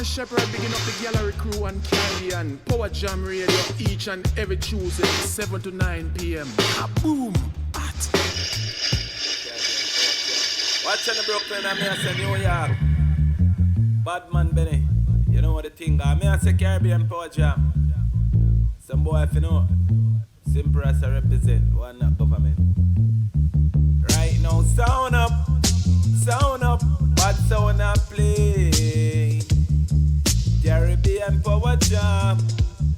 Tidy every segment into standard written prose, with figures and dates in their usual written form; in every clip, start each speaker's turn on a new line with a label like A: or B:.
A: Shepherd picking up the gallery crew and Caribbean Power Jam Radio each and every Tuesday 7 to 9 p.m. Boom! Hot.
B: Watch in the Brooklyn and me I say New York. BadMan Benny. You know what the thing are. Me I say Caribbean Power Jam. Some boy if you know. Simple as I represent. One not government. Right now sound up. Bad sound up play. Caribbean Power Jam.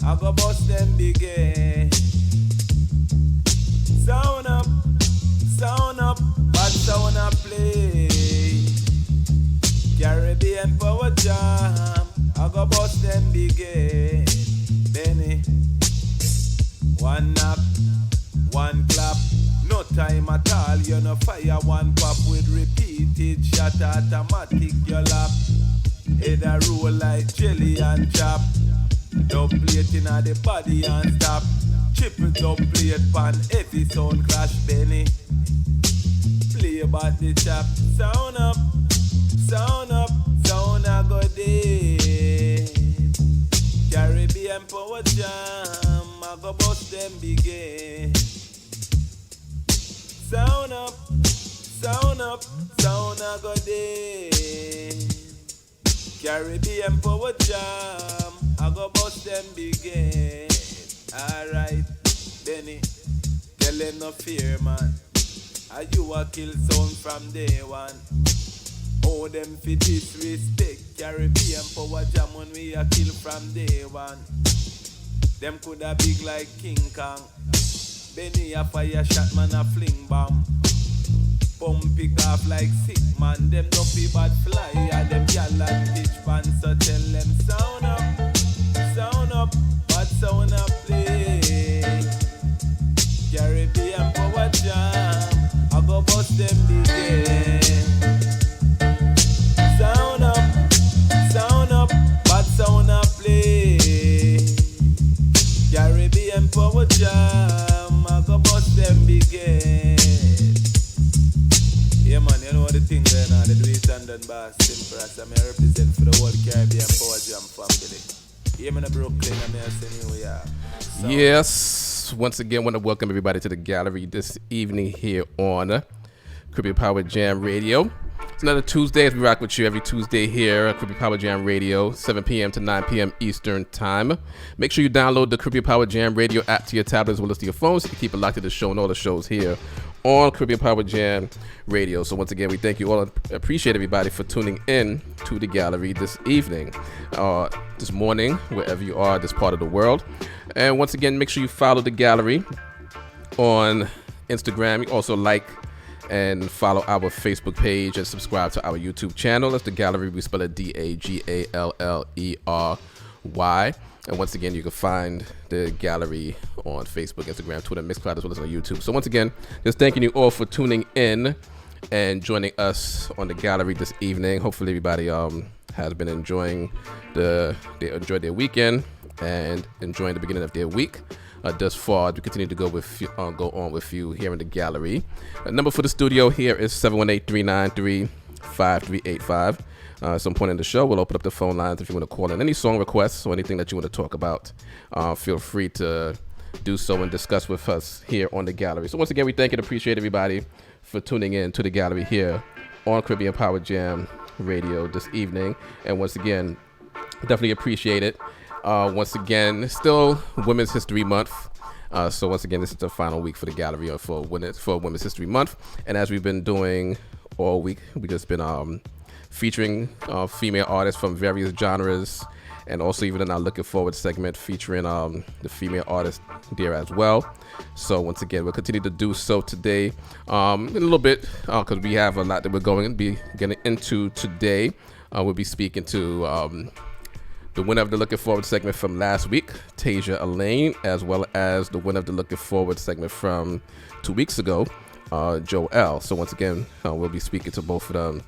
B: I go bust them big eh. Sound up, bad sound up play. Caribbean Power Jam. I go bust them big eh. Benny. One knock, one clap. No time at all, you no fire one pop with repeated shot automatic your lap. Head a roll like jelly and chop. Dub plate inna the body and stop. Triple dub plate pan heavy sound clash Benny. Play about the chop. Sound a go day. Caribbean Power Jam. I go bust them big eh. Sound a go day. Caribbean Power Jam. I go bust them big eh. Alright, Benny. Tell them no fear man. And you a kill sound from day one. Oh them fi disrespect Caribbean Power Jam when we a kill from day one. Them coulda big like King Kong. Benny a fire shot man a fling bomb. Pump pick off like sick man. Them don't be bad fly. And them gal and pitch pan. So tell them sound up, bad sound up play. Caribbean Power Jam. I go bust them big eh. Sound up, bad sound up play. Caribbean Power Jam. I go bust them big eh. Yeah man, you know what the thing there now. They do it and done by simple as I represent for the whole Caribbean Power Jam family. Yeah man, Brooklyn and I say New York. So.
C: Yes, once again want to welcome everybody to the gallery this evening here on Caribbean Power Jam Radio. It's another Tuesday as we rock with you every Tuesday here at Caribbean Power Jam Radio, 7 p.m. to 9 p.m. Eastern Time. Make sure you download the Caribbean Power Jam Radio app to your tablet as well as to your phone so you can keep it locked to the show and all the shows here on Caribbean Power Jam Radio. So once again, we thank you all and appreciate everybody for tuning in to the gallery this evening, this morning, wherever you are, this part of the world. And once again, make sure you follow the gallery on Instagram. You also like and follow our Facebook page and subscribe to our YouTube channel. That's the gallery. We spell it DAGALLERY. And once again, you can find the gallery on Facebook, Instagram, Twitter, Mixcloud, as well as on YouTube. So once again, just thanking you all for tuning in and joining us on the gallery this evening. Hopefully everybody has been enjoying they enjoyed their weekend and enjoying the beginning of their week. Thus far, we continue to go on with you here in the gallery. The number for the studio here is 718-393-5385. At some point in the show, we'll open up the phone lines if you want to call in any song requests or anything that you want to talk about. Feel free to do so and discuss with us here on the gallery. So once again, we thank and appreciate everybody for tuning in to the gallery here on Caribbean Power Jam Radio this evening. And once again, definitely appreciate it. Once again, still Women's History Month. So once again, this is the final week for the gallery for Women's History Month. And as we've been doing all week, we've just been featuring female artists from various genres, and also even in our Looking Forward segment featuring the female artists there as well. So once again, we'll continue to do so today in a little bit because we have a lot that we're going to be getting into today. We'll be speaking to the winner of the Looking Forward segment from last week, Tasia Elaine, as well as the winner of the Looking Forward segment from 2 weeks ago, Jo Elle. So once again, we'll be speaking to both of them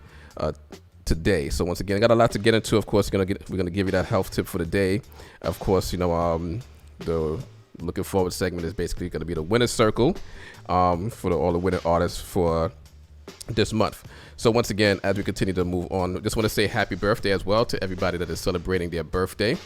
C: today. So once again, I got a lot to get into. Of course, we're gonna give you that health tip for the day. Of course, the Looking Forward segment is basically going to be the winner's circle for all the winning artists for this month. So once again, as we continue to move on, just want to say happy birthday as well to everybody that is celebrating their birthday.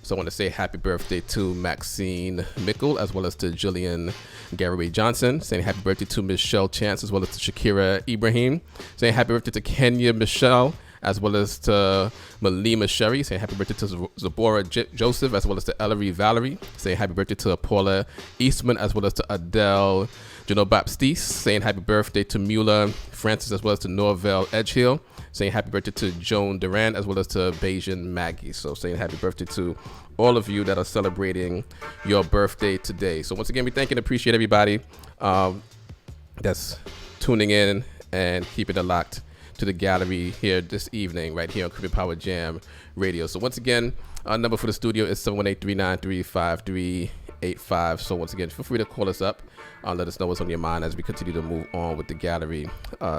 C: So I want to say happy birthday to Maxine Mickle, as well as to Jillian Garraway Johnson. Saying happy birthday to Michelle Chance, as well as to Shakira Ibrahim. Saying happy birthday to Kenya Michelle, as well as to Malima Sherry. Saying happy birthday to Zabora Joseph, as well as to Ellery Valerie. Saying happy birthday to Paula Eastman, as well as to Adele Jano Baptiste. Saying happy birthday to Mula Francis, as well as to Norvell Edgehill. Saying happy birthday to Joan Duran, as well as to Bayesian Maggie. So saying happy birthday to all of you that are celebrating your birthday today. So once again, we thank and appreciate everybody that's tuning in and keeping it locked to the gallery here this evening, right here on Caribbean Power Jam Radio. So once again, our number for the studio is 718-393-5385. So once again, feel free to call us up. Let us know what's on your mind as we continue to move on with the gallery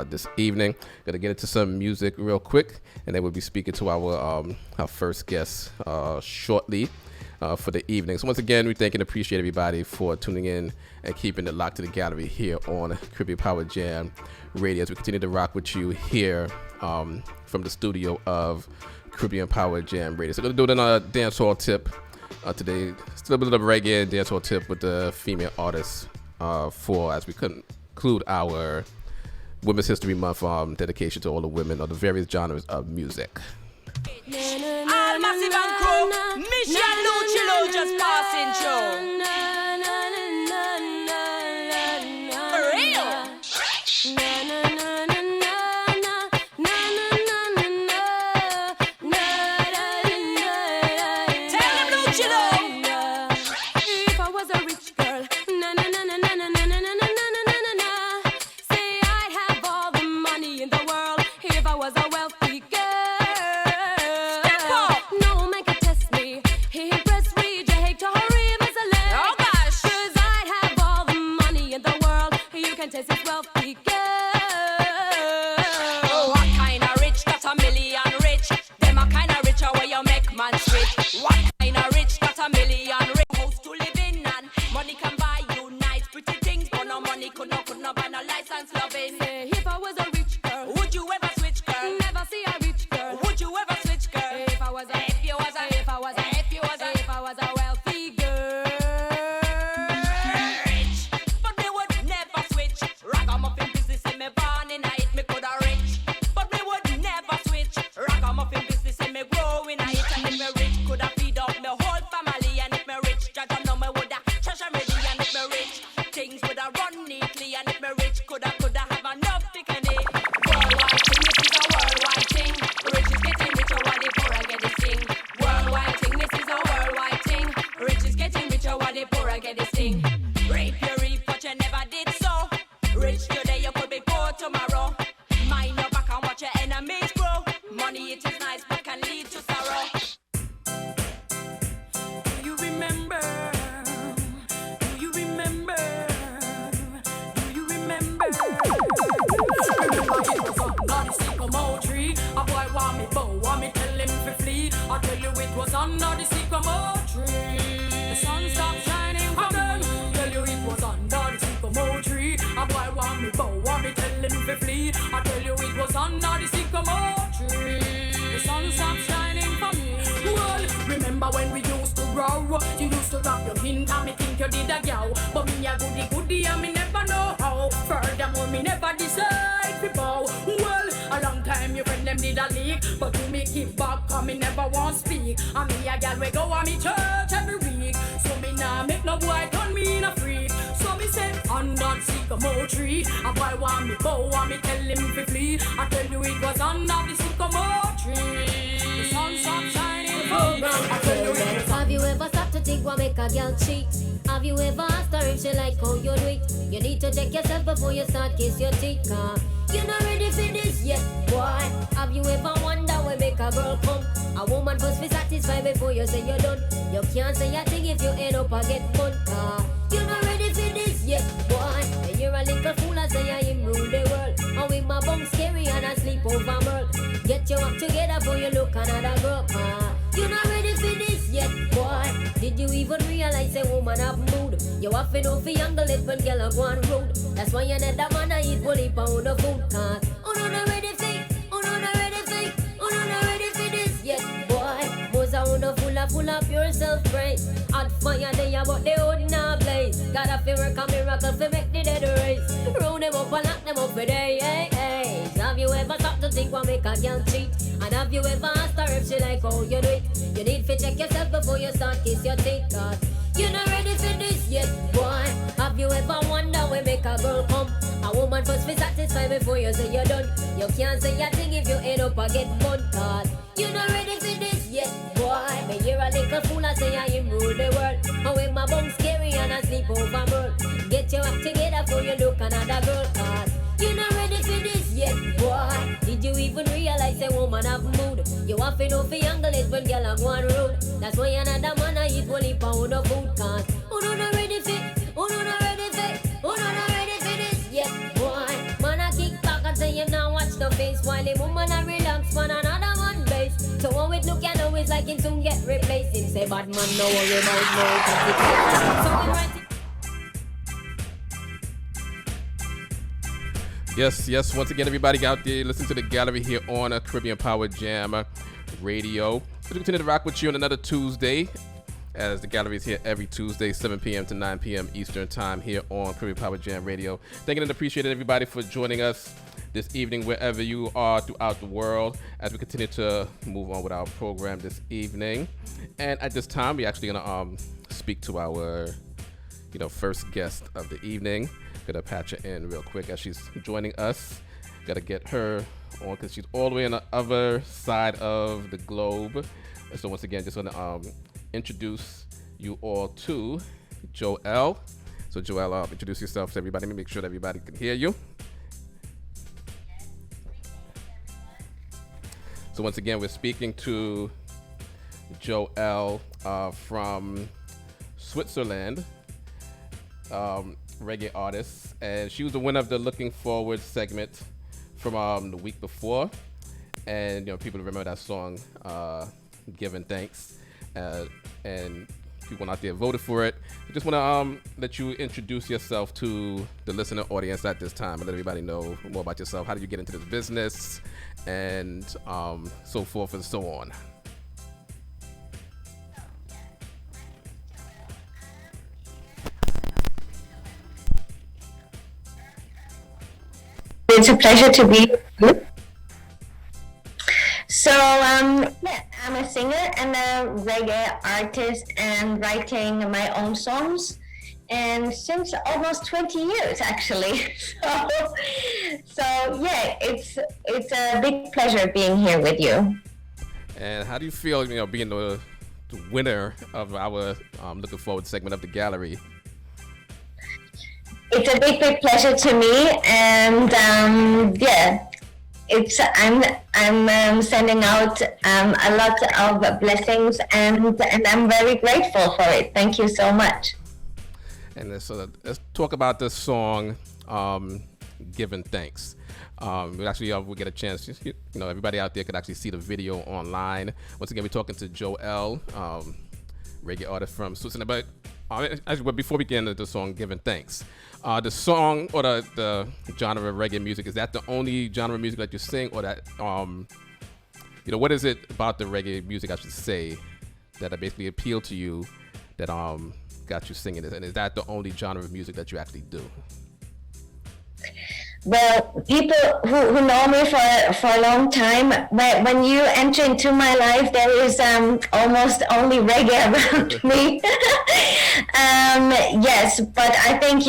C: this evening. Gonna get into some music real quick, and then we'll be speaking to our first guest shortly for the evening. So once again, we thank and appreciate everybody for tuning in and keeping it locked to the gallery here on Caribbean Power Jam Radio as we continue to rock with you here from the studio of Caribbean Power Jam Radio. So we're gonna do another dancehall tip today. Still a bit of reggae and dancehall tip with the female artists for as we conclude our Women's History Month dedication to all the women of the various genres of music.
D: All massive and crew, Mission Luchilo just passing through. For real. Tell them Luchilo.
E: If I was a rich girl, say I'd have all the money in the world. If I was a wealthy girl,
D: Step up.
E: no man can test me. He impressed me, Jake to hurry as a leg.
D: Oh gosh.
E: 'Cause I'd have all the money in the world. You can test this wealthy girl.
D: What kind of rich? Got a million rich. Them a kind of rich where you make man switch. What kind of rich? Got a million rich. House to live in and money can buy you nice pretty things, but no money could not buy no license loving.
E: Say if I was a rich girl,
D: Would you ever switch, girl?
E: never see a rich girl.
D: Would you ever switch, girl?
E: If I was a,
D: If you was a,
E: if I was a,
D: if you was a
E: if I was a wealthy girl.
D: rich, but me would never switch. Ragamuffin business in me born in it, me coulda rich, but me would never switch. Ragamuffin business in me growing it, and if me rich coulda feed up me whole family, and if me rich, judge know me woulda treasure me, and if me rich, things woulda run neatly, and if me rich coulda have enough dignity. Worldwide thing, this is a worldwide thing. Rich is getting richer while the poor get this thing. Worldwide thing, this is a worldwide thing. Rich is getting richer while the poor get this thing. Rape you reap, but you never did so. Rich today, you could be poor tomorrow. Mind your back and watch your enemies grow. Money it is nice, but can lead to sorrow.
E: Do you remember? Do you remember? Do you remember? Remember it was under the sycamore tree. A boy want me bow, want me tell him to flee. I tell you it was under the sycamore tree. The sun stopped shining again. Tell you it was under the sycamore tree. A boy want me bow, want me tell him to flee. I tell you it was under the sycamore tree. The sun stopped shining for me. Well, remember when we used to grow? You used to drop your hint and me think you did a gal. But me a goody and me never know how. Furthermore, me never decide to bow. Well, a long time your friend them did a leak, but you me keep back cause me never want speak. And me a gal we go on me church every week. So me nah make no boy turn me in a freak. So me say under the sycamore tree. A boy want me bow, want me tell him to flee. I tell you it was under the sycamore tree. The sun stopped shining for me. I tell you it was.
F: Have you ever stopped to think what make a girl cheat? Have you ever asked her if she like how you do it? You need to check yourself before you start kiss your teeth. You're not ready for this yet, boy. Have you ever wondered where make a girl come? A woman must be satisfied before you say you're done. You can't say a thing if you end up a get fun. You're not ready for this yet, boy. And you're a little fool and say I him rule the world. And with my bum scary and I sleep over merle. Get your act together before you look another girl. You're not ready for this yet, boy. Did you even realize a woman have mood? You have to know for younger let when girl go on road. That's why you need that man I eat bully pound of food. Cause for days. Have you ever stopped to think what make a girl cheat? And have you ever asked her if she like how you do it? You need to check yourself before you start kiss your teeth, cause you're not ready for this yet, boy. Have you ever wondered where make a girl come? A woman first be satisfied before you say you're done. You can't say a thing if you end up a get mud, cause you're not ready for this yet, boy. Me hear a little fool I say I am rule the world. And when my bum scary and I sleep over world, get your act together before you look another girl, cause you're not ready for this yet, boy. Did you even realize a woman have mood? You have to know for angle it when girl are going rude. That's why another man I eat only pound of food, cause who not ready for, who not ready for, who not ready for this yet, boy. Man I kick back and say him now watch the face, while the woman I relax on another man base. So how it look, you know it's like him soon get replaced. Him say bad man no worry about no, cause it's so we write it.
C: Yes. Once again, everybody out there, listen to the gallery here on a Caribbean Power Jam Radio. So we continue to rock with you on another Tuesday, as the gallery is here every Tuesday, 7 p.m. to 9 p.m. Eastern Time here on Caribbean Power Jam Radio. Thanking and appreciating everybody for joining us this evening, wherever you are throughout the world, as we continue to move on with our program this evening. And at this time, we're actually gonna speak to our, first guest of the evening. Gonna patch her in real quick as she's joining us. Gotta get her on because she's all the way on the other side of the globe. So once again, just gonna introduce you all to Jo Elle. So Jo Elle, introduce yourself to everybody. Make sure that everybody can hear you. So once again, we're speaking to Jo Elle from Switzerland. Reggae artist, and she was the winner of the Looking Forward segment from the week before, and people remember that song Giving Thanks, and people out there voted for it. I just want to let you introduce yourself to the listener audience at this time and let everybody know more about yourself. How did you get into this business, and so forth and so on.
G: It's a pleasure to be with you. So, I'm a singer and a reggae artist and writing my own songs, and since almost 20 years actually. So yeah, it's a big pleasure being here with you.
C: And how do you feel, being the winner of our Looking Forward segment of the gallery?
G: It's a big pleasure to me, and I'm sending out a lot of blessings, and I'm very grateful for it. Thank you so much.
C: And so let's talk about this song, Giving Thanks. We'll get a chance. Everybody out there could actually see the video online. Once again, we're talking to Jo Elle, reggae artist from Switzerland. But before we get into the song Giving Thanks, the song or the genre of reggae music, is that the only genre of music that you sing, or that what is it about the reggae music, I should say, that basically appealed to you, that got you singing it, and is that the only genre of music that you actually do?
G: Well, people who know me for a long time, when you enter into my life, there is almost only reggae around me. Yes, but I think,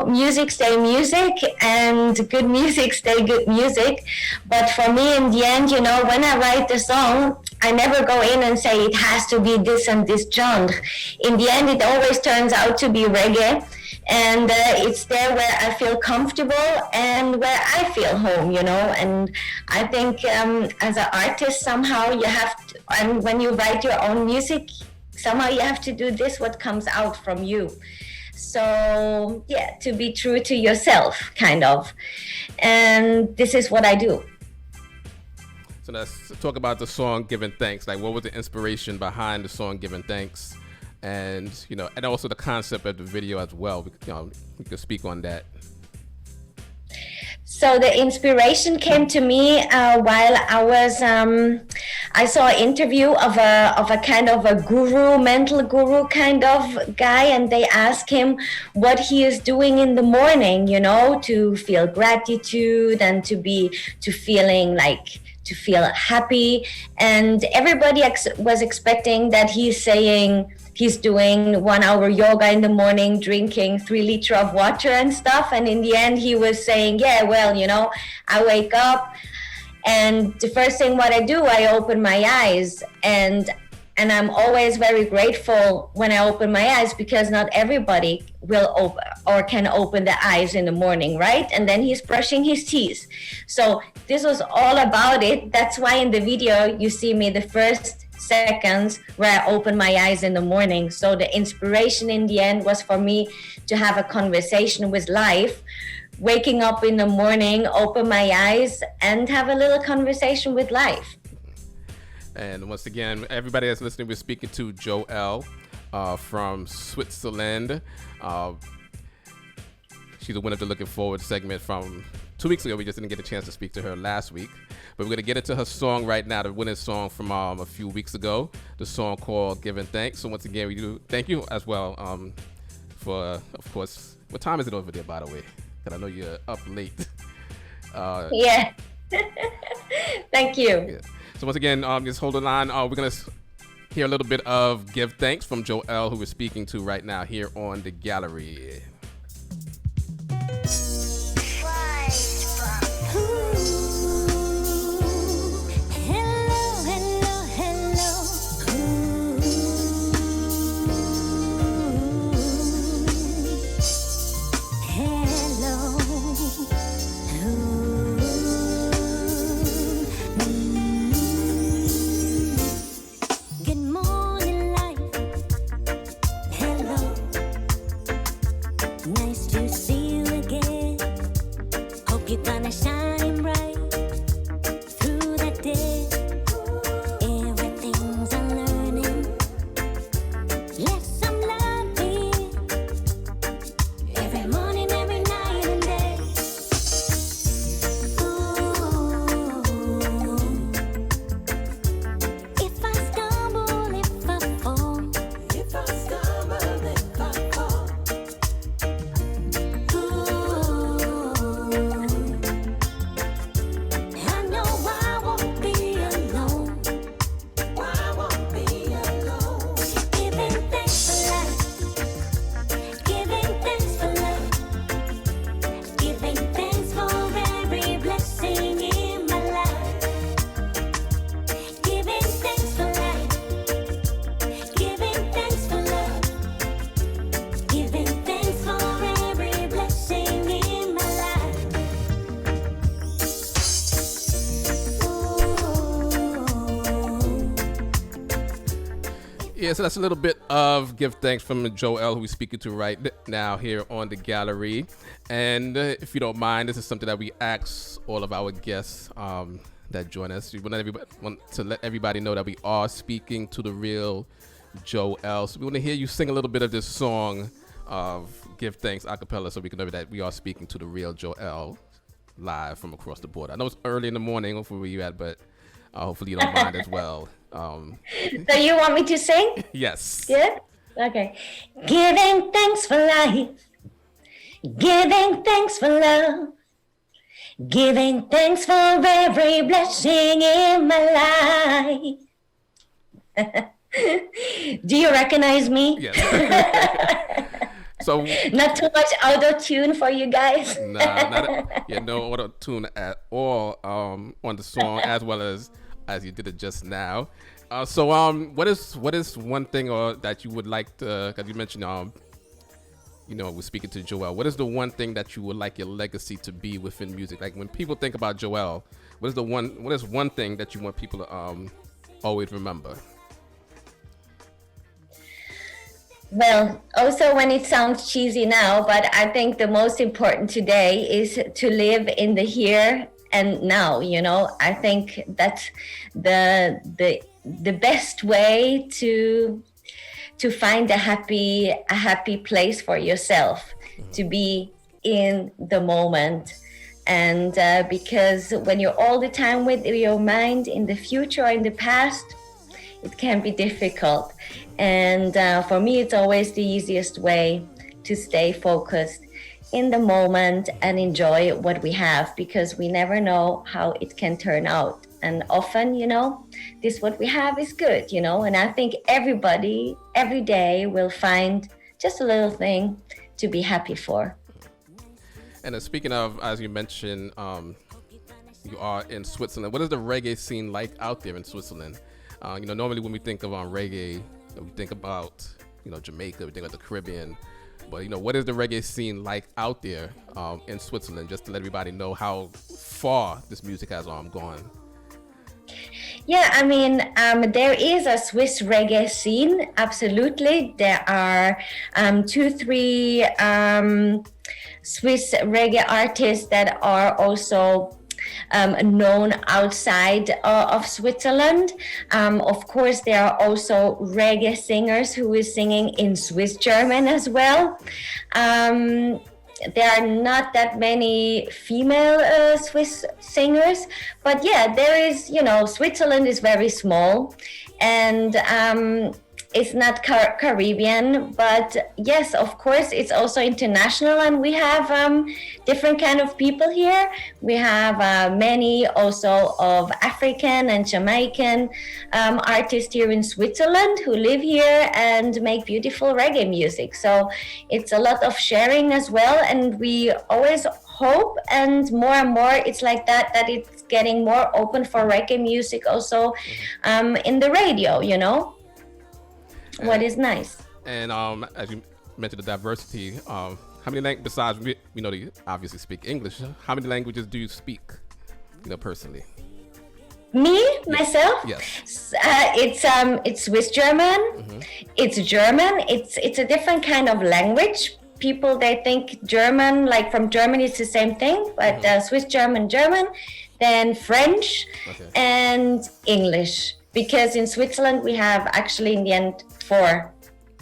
G: music stay music, and good music stay good music. But for me, in the end, when I write the song, I never go in and say it has to be this and this genre. In the end, it always turns out to be reggae. And it's there where I feel comfortable and where I feel home, and I think as an artist, somehow you have to, and when you write your own music, somehow you have to do this, what comes out from you. So yeah, to be true to yourself, kind of. And this is what I do.
C: So let's talk about the song Giving Thanks. Like, what was the inspiration behind the song Giving Thanks? And and also the concept of the video as well. We could speak on that. So
G: the inspiration came to me while I I saw an interview of a kind of a guru, mental guru kind of guy, and they asked him what he is doing in the morning, you know, to feel gratitude and to feel happy. And everybody was expecting that he's saying he's doing 1 hour yoga in the morning, drinking 3 liters of water and stuff. And in the end, he was saying, yeah, well, you know, I wake up and the first thing what I do, I open my eyes, and I'm always very grateful when I open my eyes, because not everybody will open or can open the eyes in the morning, right? And then he's brushing his teeth. So this was all about it. That's why in the video you see me the first seconds where I open my eyes in the morning. So the inspiration in the end was for me to have a conversation with life, waking up in the morning, open my eyes, and have a little conversation with life.
C: And once again, everybody that's listening, we're speaking to Jo Elle from Switzerland. She's a winner of the Looking Forward segment from 2 weeks ago. We just didn't get a chance to speak to her last week. But we're going to get into her song right now, the winning song from a few weeks ago, the song called Giving Thanks. So once again, we do thank you as well for, of course, what time is it over there, by the way? Because I know you're up late.
G: Yeah. Thank you.
C: Yeah. So once again, just hold the line. We're going to hear a little bit of Give Thanks from Jo Elle, who we're speaking to right now here on the gallery. Yeah, so that's a little bit of Give Thanks from Jo Elle, who we're speaking to right now here on the gallery. And if you don't mind, this is something that we ask all of our guests that join us. We want to let everybody know that we are speaking to the real Jo Elle. So we want to hear you sing a little bit of this song of Give Thanks a cappella, so we can know that we are speaking to the real Jo Elle live from across the border. I know it's early in the morning, hopefully where you at, but hopefully you don't mind as well.
G: So you want me to sing?
C: Yes.
G: Good? Okay. Giving thanks for life. Giving thanks for love. Giving thanks for every blessing in my life. Do you recognize me?
C: Yes. So
G: not too much auto-tune for you guys?
C: No auto-tune at all on the song, as well as you did it just now. So what is one thing or that you would like to, because you mentioned we're speaking to Jo Elle, what is the one thing that you would like your legacy to be within music? Like when people think about Jo Elle, what is one thing that you want people to always remember?
G: Well, also when it sounds cheesy now, but I think the most important today is to live in the here and now. I think that's the best way to find a happy place for yourself, to be in the moment, And because when you're all the time with your mind in the future or in the past, it can be difficult. And for me, it's always the easiest way to stay focused in the moment and enjoy what we have, because we never know how it can turn out. And often, this what we have is good, and I think everybody every day will find just a little thing to be happy for.
C: And speaking of, as you mentioned, you are in Switzerland. What is the reggae scene like out there in Switzerland? Normally when we think of reggae, we think about, Jamaica, we think about the Caribbean. But, what is the reggae scene like out there in Switzerland, just to let everybody know how far this music has gone?
G: Yeah, I mean, there is a Swiss reggae scene, absolutely. There are 2-3 Swiss reggae artists that are also known outside of Switzerland. Of course, there are also reggae singers who is singing in Swiss German as well. There are not that many female Swiss singers, but yeah, there is, Switzerland is very small, and it's not Caribbean, but yes, of course, it's also international, and we have different kind of people here. We have many also of African and Jamaican artists here in Switzerland who live here and make beautiful reggae music. So it's a lot of sharing as well, and we always hope, and more it's like that it's getting more open for reggae music also in the radio, what is nice. And
C: as you mentioned, the diversity, how many languages, besides we know that you obviously speak English, how many languages do you speak, personally?
G: Me, myself?
C: Yes.
G: It's Swiss German, it's German, it's a different kind of language. People, they think German, like from Germany, it's the same thing, but Swiss German, then French, and English. Because in Switzerland, we have actually in the end 4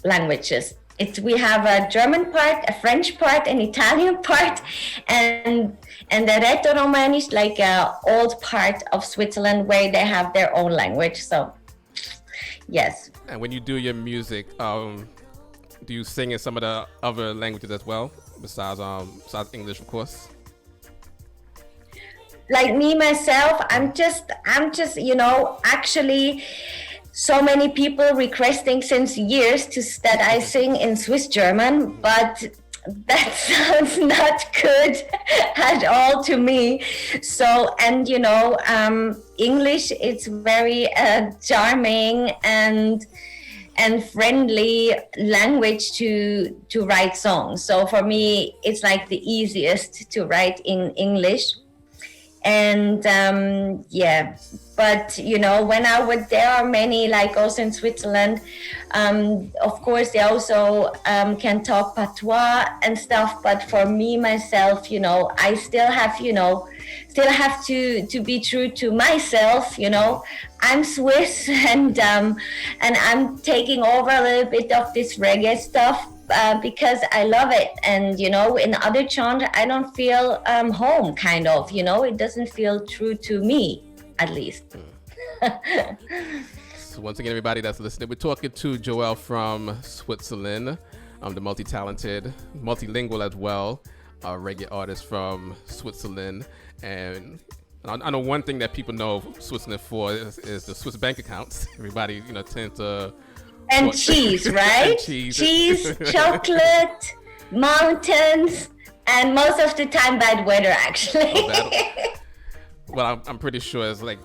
G: languages. We have a German part, a French part, an Italian part, and the Rätoromanisch, like an old part of Switzerland where they have their own language. So, yes.
C: And when you do your music, do you sing in some of the other languages as well, besides English, of course?
G: Like me, myself, I'm just, actually so many people requesting since years that I sing in Swiss German, but that sounds not good at all to me. So, and English, it's very charming and friendly language to write songs. So for me, it's like the easiest to write in English. And but when there are many, like also in Switzerland, of course they also can talk patois and stuff, but for me myself, I still have to be true to myself. I'm Swiss, and I'm taking over a little bit of this reggae stuff because I love it. And in other genres I don't feel home, kind of. It doesn't feel true to me, at least.
C: So once again, everybody that's listening, we're talking to Jo Elle from Switzerland. The multi-talented, multilingual as well, reggae artist from Switzerland. And I know one thing that people know Switzerland for is the Swiss bank accounts. Everybody, tend to...
G: And cheese, right?
C: And cheese.
G: Cheese, chocolate, mountains, and most of the time bad weather, actually.
C: Well, I'm pretty sure it's like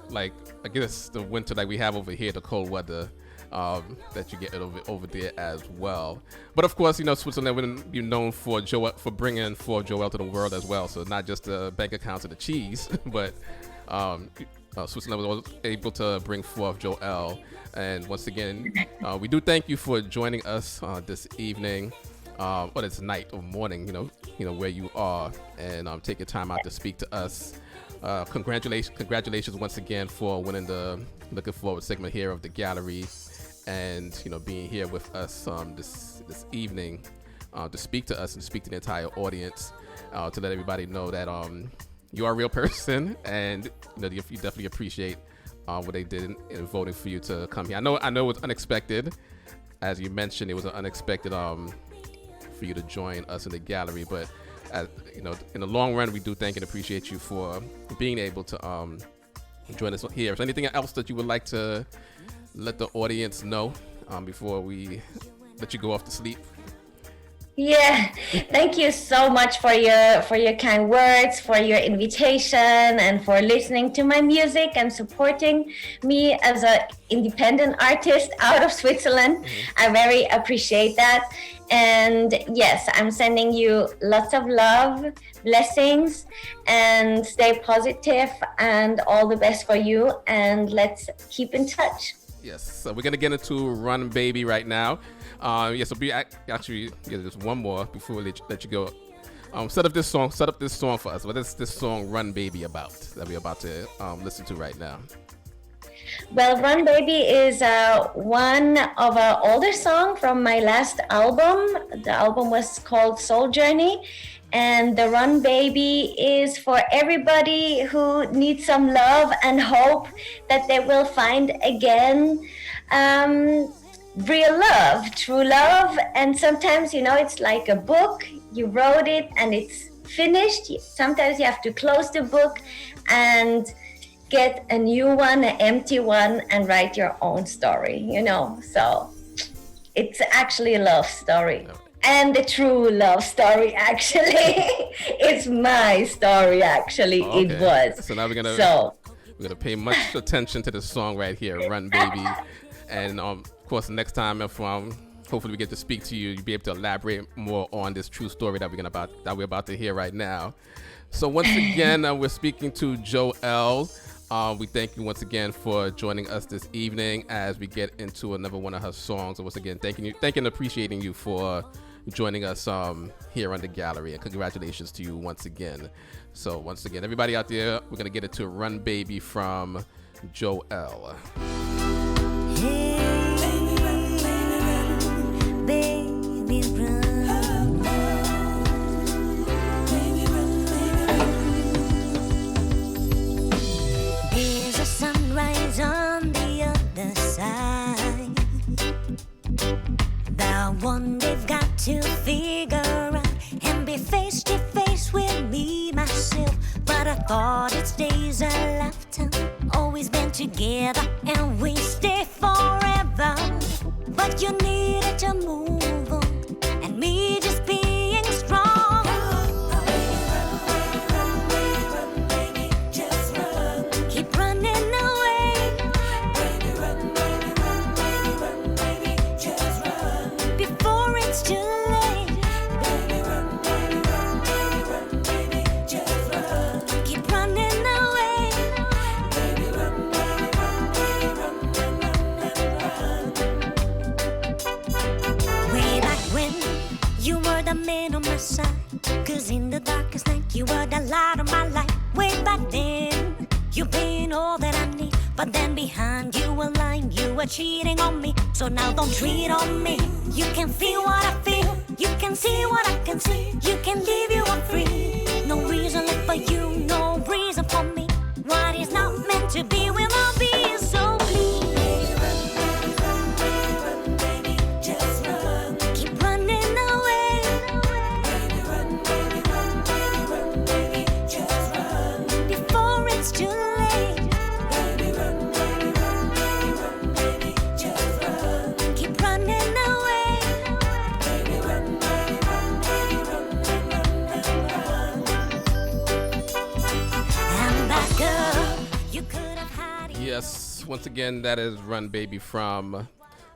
C: I guess the winter like we have over here, the cold weather that you get over there as well. But of course, Switzerland would be known for bringing forth Jo Elle to the world as well. So not just the bank accounts and the cheese, but Switzerland was able to bring forth Jo Elle. And once again, we do thank you for joining us this evening, or this night or morning, where you are, and take your time out to speak to us. Congratulations once again for winning the Looking Forward segment here of the gallery, and being here with us this evening to speak to us and speak to the entire audience, to let everybody know that you are a real person, and you definitely appreciate what they did in voting for you to come here. I know it was unexpected, as you mentioned. It was an unexpected for you to join us in the gallery, but in the long run, we do thank and appreciate you for being able to join us here. Is there anything else that you would like to let the audience know before we let you go off to sleep?
G: Yeah, thank you so much for your kind words, for your invitation, and for listening to my music and supporting me as an independent artist out of Switzerland. I very appreciate that. And yes, I'm sending you lots of love, blessings, and stay positive, and all the best for you. And let's keep in touch.
C: Yes, so we're gonna get into Run Baby right now. So there's one more before we let you go. Set up this song for us. What is this song Run Baby about that we're about to listen to right now?
G: Well, Run Baby is one of our older songs from my last album. The album was called Soul Journey. And the Run Baby is for everybody who needs some love and hope that they will find again real love, true love. And sometimes, it's like a book. You wrote it and it's finished. Sometimes you have to close the book and get a new one, an empty one, and write your own story, So it's actually a love story. And the true love story, actually. It's my story, actually. Okay. It was.
C: So now we're gonna pay much attention to the song right here, Run Baby. And of course, next time, if hopefully we get to speak to you, you'll be able to elaborate more on this true story that we're about to hear right now. So once again, we're speaking to Jo Elle. We thank you once again for joining us this evening as we get into another one of her songs. And once again, thanking and appreciating you for joining us here on the gallery, and congratulations to you once again. So once again, everybody out there, we're gonna get into Run Baby from Jo Elle.
H: Hey, baby, run, baby, run. Baby, run, there's a sunrise on the other side. The one they've got to figure out and be face to face with me, myself. But I thought it's days a lifetime, always been together and we stay forever. But you needed to move on, and me just being strong. Run, baby, just run. Keep running away. Baby, run, baby, just run. Before it's too late. Baby, run, baby, just run. Keep running away. Baby, run, way back when you were the man on my side, 'cause in the darkest night you were the light of my life. Way back then you've been all that I need, but then behind you were lying, you were cheating on me. So now don't treat on me. You can feel what I feel, you can see what I can see. You can leave, you are free. No reason left for you, no reason for me. What is not meant to be will not be. So please run, baby, just run. Keep running away. Baby, run, baby, just run. Before it's too late. Baby, run, baby, just run. Keep running away. Baby, run, and that girl you could have had.
C: Yes, once again, that is Run Baby from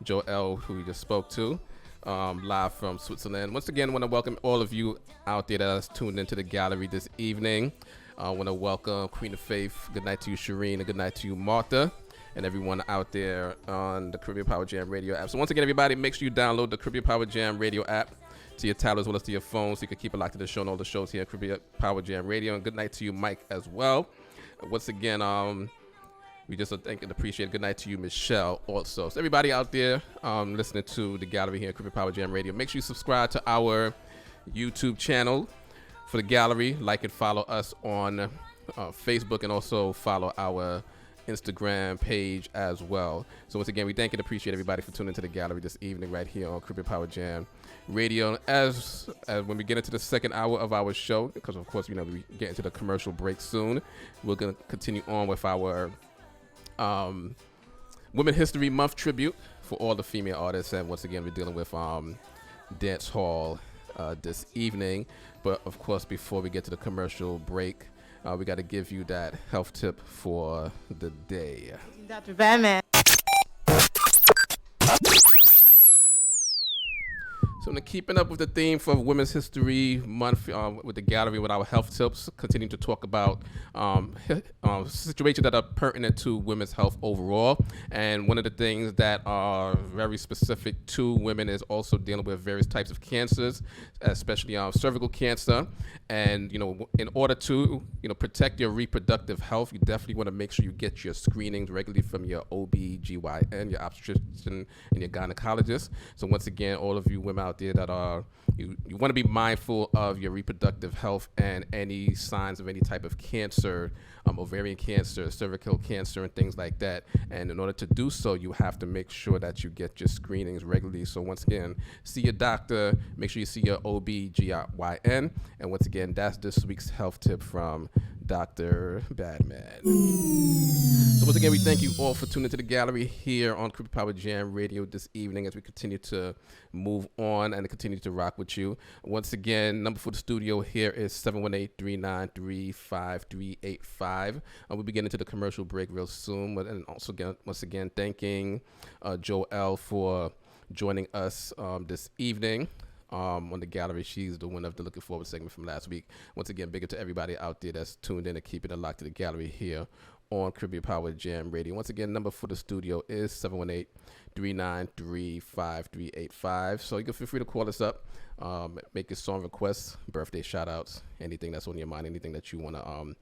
C: Jo Elle, who we just spoke to, live from Switzerland. Once again, I want to welcome all of you out there that's tuned into the gallery this evening. I want to welcome Queen of Faith. Good night to you, Shireen, and good night to you, Martha, and everyone out there on the Caribbean Power Jam radio app. So once again, everybody, make sure you download the Caribbean Power Jam radio app to your tablet as well as to your phone, so you can keep it locked to the show and all the shows here at Caribbean Power Jam Radio. And good night to you, Mike, as well. Once again, we just thank and appreciate. Good night to you, Michelle, also. So everybody out there listening to the gallery here at Caribbean Power Jam Radio, make sure you subscribe to our YouTube channel for the gallery. Like and follow us on Facebook, and also follow our Instagram page as well. So once again, we thank and appreciate everybody for tuning into the gallery this evening right here on Caribbean Power Jam Radio. As when we get into the second hour of our show, because of course, we get into the commercial break soon, we're going to continue on with our Women History Month tribute for all the female artists. And once again, we're dealing with Dancehall this evening. But of course, before we get to the commercial break, we got to give you that health tip for the day.
I: Dr. BadMan.
C: So, in keeping up with the theme for Women's History Month with the gallery, with our health tips, continuing to talk about situations that are pertinent to women's health overall. And one of the things that are very specific to women is also dealing with various types of cancers, especially cervical cancer. And, in order to, protect your reproductive health, you definitely want to make sure you get your screenings regularly from your OB/GYN, your obstetrician, and your gynecologist. So once again, all of you women out there that are, you want to be mindful of your reproductive health and any signs of any type of cancer, ovarian cancer, cervical cancer, and things like that. And in order to do so, you have to make sure that you get your screenings regularly. So once again, see your doctor, make sure you see your OB/GYN. And once again, that's this week's health tip from Dr. BadMan. So once again, we thank you all for tuning into the gallery here on Caribbean Power Jam Radio this evening as we continue to move on and continue to rock with you. Once again, number for the studio here is 718-393-5385. We'll be getting into the commercial break real soon. And also, once again, thanking Jo Elle for joining us this evening. On the gallery. She's the winner of the Looking Forward segment from last week. Once again, big up to everybody out there that's tuned in and keeping it locked to the gallery here on Caribbean Power Jam Radio. Once again, number for the studio is 718-393-5385. So you can feel free to call us up, make your song requests, birthday shout outs, anything that's on your mind, anything that you want to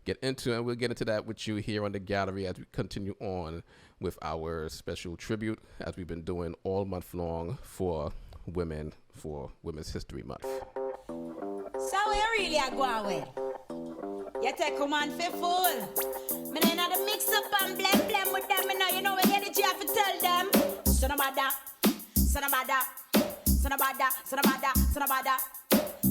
C: get into, and we'll get into that with you here on the gallery as we continue on with our special tribute as we've been doing all month long for women for Women's History Month.
D: So you really are going well. You take command for full. Me ain't had to mix up and blend with them. You know what energy I have to tell them. Son of a da, son of a da, son of a da, son of a da, son of a da.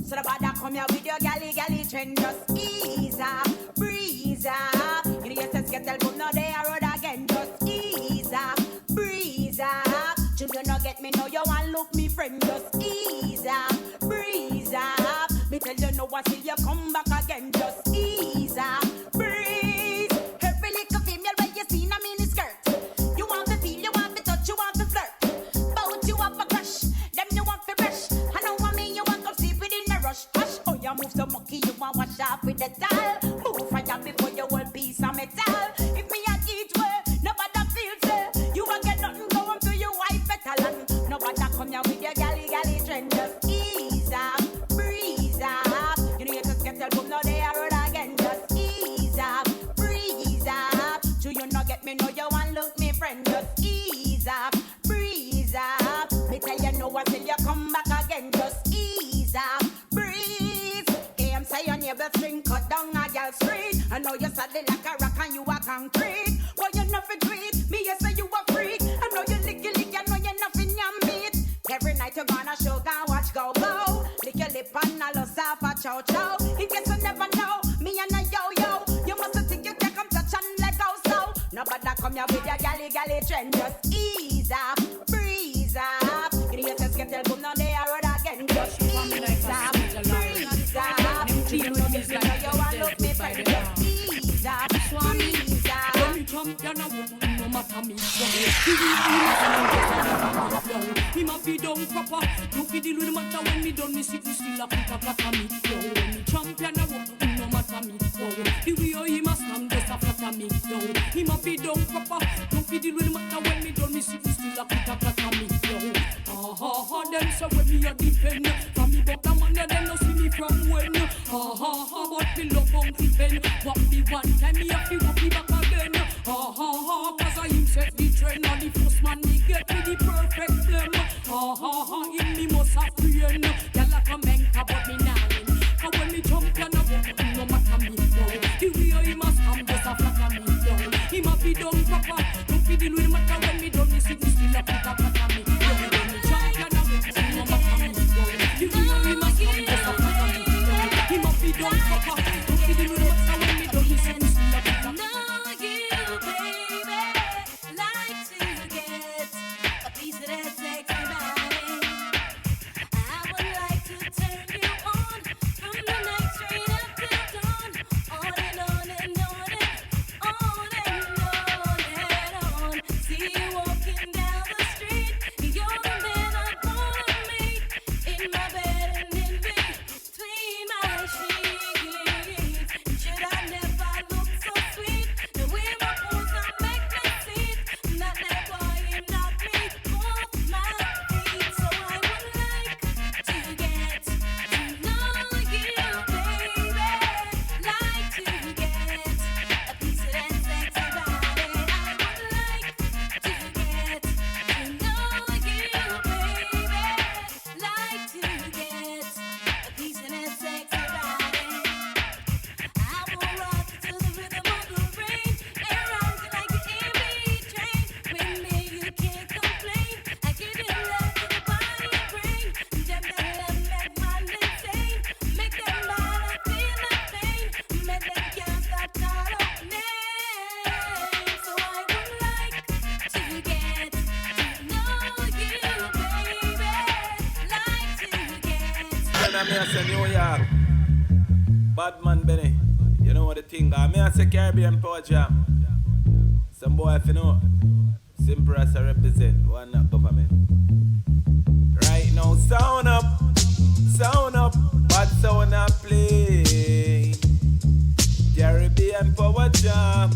D: Son of a da, come here with your galley trend. Just ease up, breeze up. You know you said get the boom, now they are road again. Just ease up, breeze up. You not get me, know you want look me friend. Just ease up, breeze up. Me tell you no one see you come back again. Just ease up, breeze. Every little female where you see in a mini skirt. You want to feel, you want to touch, you want to flirt. Bout you up a crush, them you want to brush. I know what I mean, you want to sleep within a rush. Hush, oh you move so monkey, you want wash off with the towel. Move fire before you will piece of metal. If me at each way, nobody feels it. You won't get nothing going to your wife better. Nobody come here with your galley trend. Just ease up, breeze up. You know you just get the boom, now they are road again. Just ease up, breeze up. Do you not get me, know you want look me friend. Just ease up, breeze up. Me tell you no one till you come back again. Just ease up, breeze. Game say your neighbor string cut down a girl street. I know you saddle like a rock and you a concrete. Boy you nothing treat me, you say you a freak. I know you lick, I know you nothing yum meat. Every night you gonna show, gonna watch go. Lick your lip and I love off a chow. In case you never know, me and a yo-yo. You must think you can come touch and let go so. Nobody come here with your galley trend. Just ease up, breeze up. You know you just get the boom, now they are road again. Just ease up, breeze up. You know you want look me friend. Just ease up, breeze up.
E: Champion a woman, no matter me. He must be done proper. You feel the no matter when me done, me see you still a put a flatter me. Me champion a woman, no matter me. The way he must stand just a flatter me. He must be done proper. You feel the no matter when me done, me see you still a put a flatter me. Them so when me a defend. From me but the man them no see me from when. But me love Uncle Ben. What me one time me have to walk me back again. Cause I him set the trend. And the first man me get me the perfect blem. In me must have brain. Y'all like a menka but me nah win. And when me jump and I walk, no matter me. The way
B: say New York. BadMan Benny. You know what the thing are. Me I say Caribbean Power Jam. Some boy if you know. Simple as I represent. One not government. Right now, sound up. Bad sound I play. Caribbean Power Jam.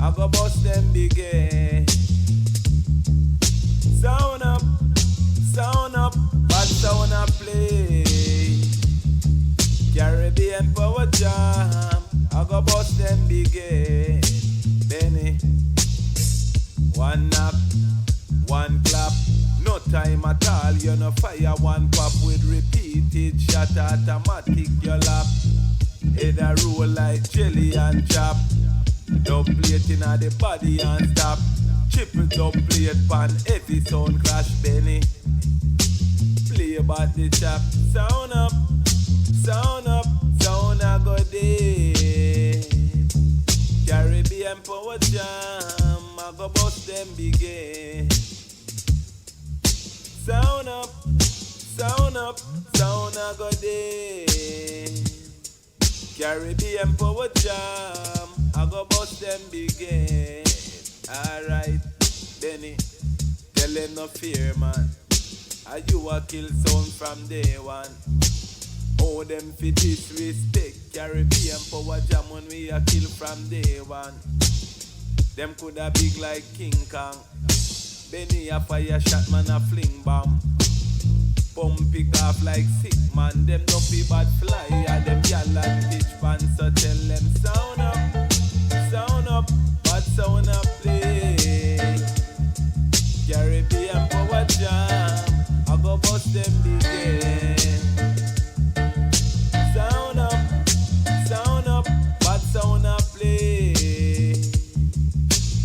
B: I go bust them big eh. Sound up, bad sound I play. Caribbean Power Jam, I go bust them big eh. Benny, one knock, one clap, no time at all. You no fire one pop with repeated shot automatic your lap. Head a roll like jelly and chop. Dub plate inna the body and stop. Triple dub plate pan heavy sound crash Benny. Play about the chop. Sound up, sound a go day. Caribbean Power Jam, I go bust them big eh. Sound up, sound a go day. Caribbean Power Jam, I go bust them big eh. Alright, Benny, tell them no fear, man. And you a kill sound from day one. Oh, them fi disrespect Caribbean Power Jam when we a kill from day one. Them coulda big like King Kong. Benny a fire shot, man a fling bomb. Pump pick off like sick man. Them no fi bad fly, and them gyal and pitch pan. So tell them sound up, bad sound up play. Caribbean Power Jam, I go bust them big eh. Sound up, bad sound up play.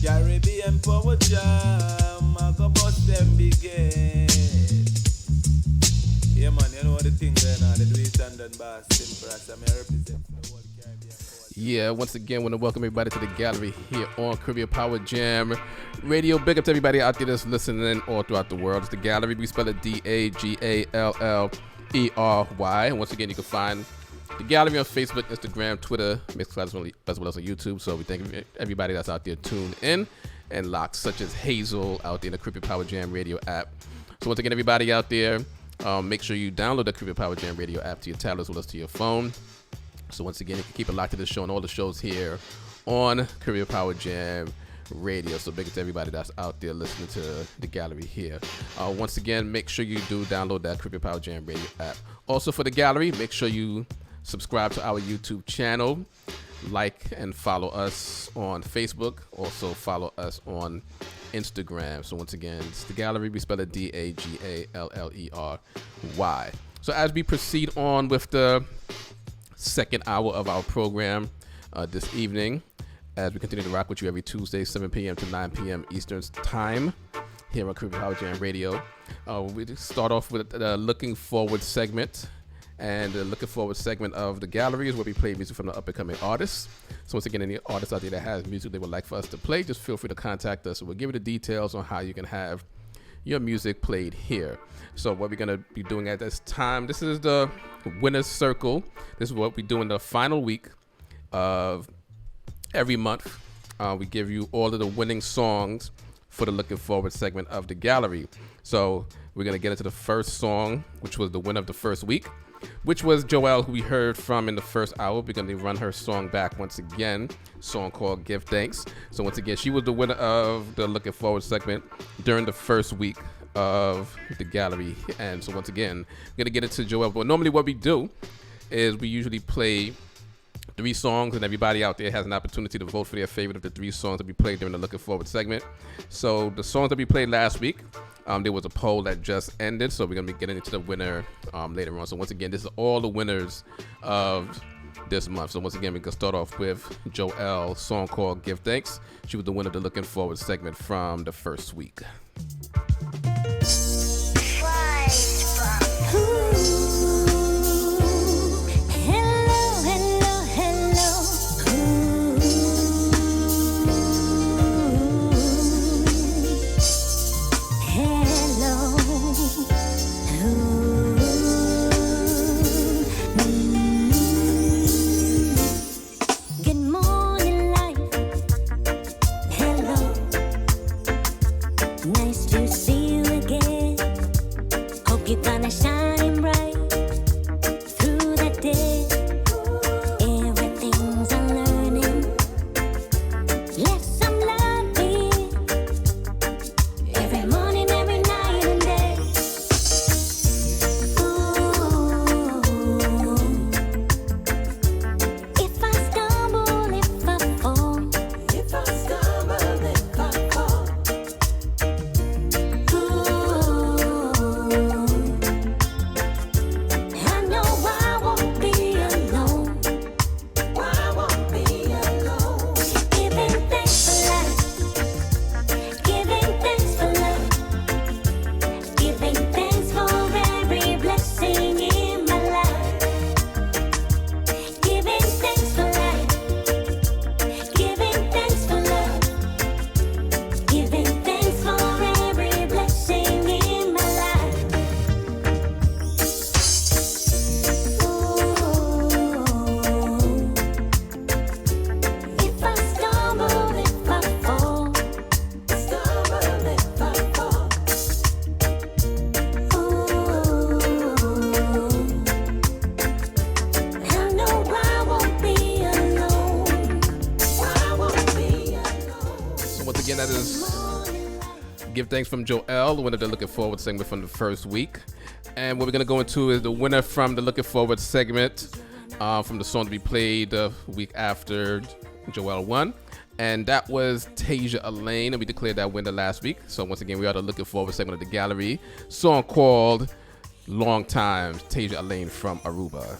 B: Caribbean Power Jam, I go bust them big eh. Yeah man, you know what the thing there now, they do it London boss, simple as I represent the whole Caribbean Power Jam.
C: Yeah, once again, want to welcome everybody to the gallery here on Caribbean Power Jam Radio. Big up to everybody out there that's listening all throughout the world. It's the gallery. We spell it DAGALLERY. And once again, you can find the gallery on Facebook, Instagram, Twitter, Mixcloud, as well as on YouTube. So we thank everybody that's out there tuned in and locked, such as Hazel out there in the Caribbean Power Jam Radio app. So once again, everybody out there, make sure you download the Caribbean Power Jam Radio app to your tablet as well as to your phone. So once again, you can keep it locked to the show and all the shows here on Caribbean Power Jam Radio. So big up to everybody that's out there listening to the gallery here. Once again, make sure you do download that Caribbean Power Jam Radio app. Also for the gallery, make sure you subscribe to our YouTube channel, like and follow us on Facebook. Also follow us on Instagram. So once again, it's the gallery. We spell it DAGALLERY. So as we proceed on with the second hour of our program this evening, as we continue to rock with you every Tuesday, 7 p.m. to 9 p.m. Eastern Time here on Caribbean Power Jam Radio. We start off with the Looking Forward segment. And the Looking Forward segment of the gallery is where we play music from the up-and-coming artists. So once again, any artists out there that has music they would like for us to play, just feel free to contact us. We'll give you the details on how you can have your music played here. So what we're going to be doing at this time, this is the Winner's Circle. This is what we do in the final week of every month. We give you all of the winning songs for the Looking Forward segment of the gallery. So we're going to get into the first song, which was the winner of the first week, which was Jo Elle, who we heard from in the first hour. We're going to run her song back once again, song called Give Thanks. So once again, she was the winner of the Looking Forward segment during the first week of the gallery. And so once again, we're going to get into Jo Elle. But normally what we do is we usually play 3 songs, and everybody out there has an opportunity to vote for their favorite of the 3 songs that we played during the Looking Forward segment. So the songs that we played last week, there was a poll that just ended, so we're going to be getting into the winner later on. So once again, this is all the winners of this month. So once again, we can start off with Jo Elle, song called Give Thanks. She was the winner of the Looking Forward segment from the first week. again, that is Give Thanks from Jo Elle, the winner of the Looking Forward segment from the first week. And what we're going to go into is the winner from the Looking Forward segment from the song to be played the week after Jo Elle won. And that was Tasia Elaine, and we declared that winner last week. So once again, we are the Looking Forward segment of the gallery. Song called Long Time, Tasia Elaine from Aruba.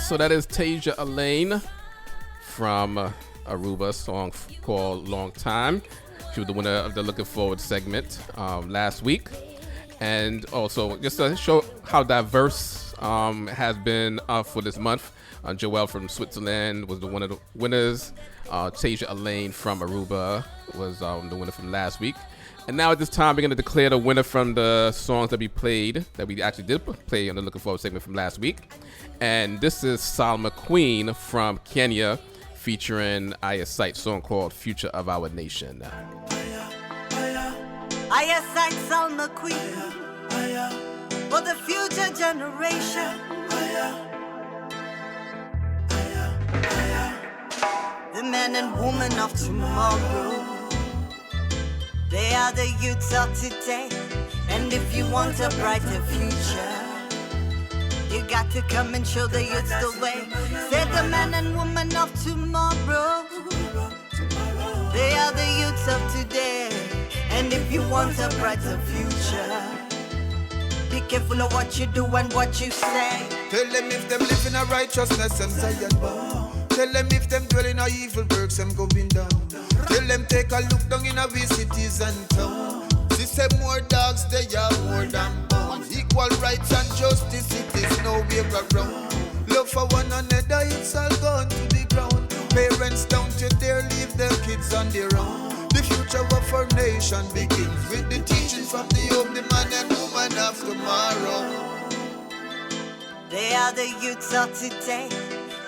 C: So that is Tasia Elaine from Aruba, song called Long Time. She was the winner of the Looking Forward segment last week. And also, just to show how diverse has been for this month, Jo Elle from Switzerland was one of the winners. Tasia Elaine from Aruba was the winner from last week. And now at this time, we're going to declare the winner from the songs that we played, that we actually did play on the Looking Forward segment from last week. And this is Salma Queen from Kenya featuring Aya Sight, song called Future of Our Nation.
I: Aya Sight, Salma Queen, for the future generation. The men and women of tomorrow, they are the youths of today. And if you want a brighter future, you got to come and show the youths the way. Say the men and women of tomorrow, they are the youths of today. And if you want a brighter future, be careful of what you do and what you say.
J: Tell them if them live in a righteousness and Zion bound. Tell them if them dwell in a evil works, them going down. Tell them take a look down in our cities and towns. She said more dogs, they are more than bones. Equal rights and justice, it is no way around. Love for one another, it's all gone to the ground. Parents down to there, leave their kids on their own. The future of our nation begins with the teaching from the home, the man and woman of tomorrow.
I: They are the youths of today.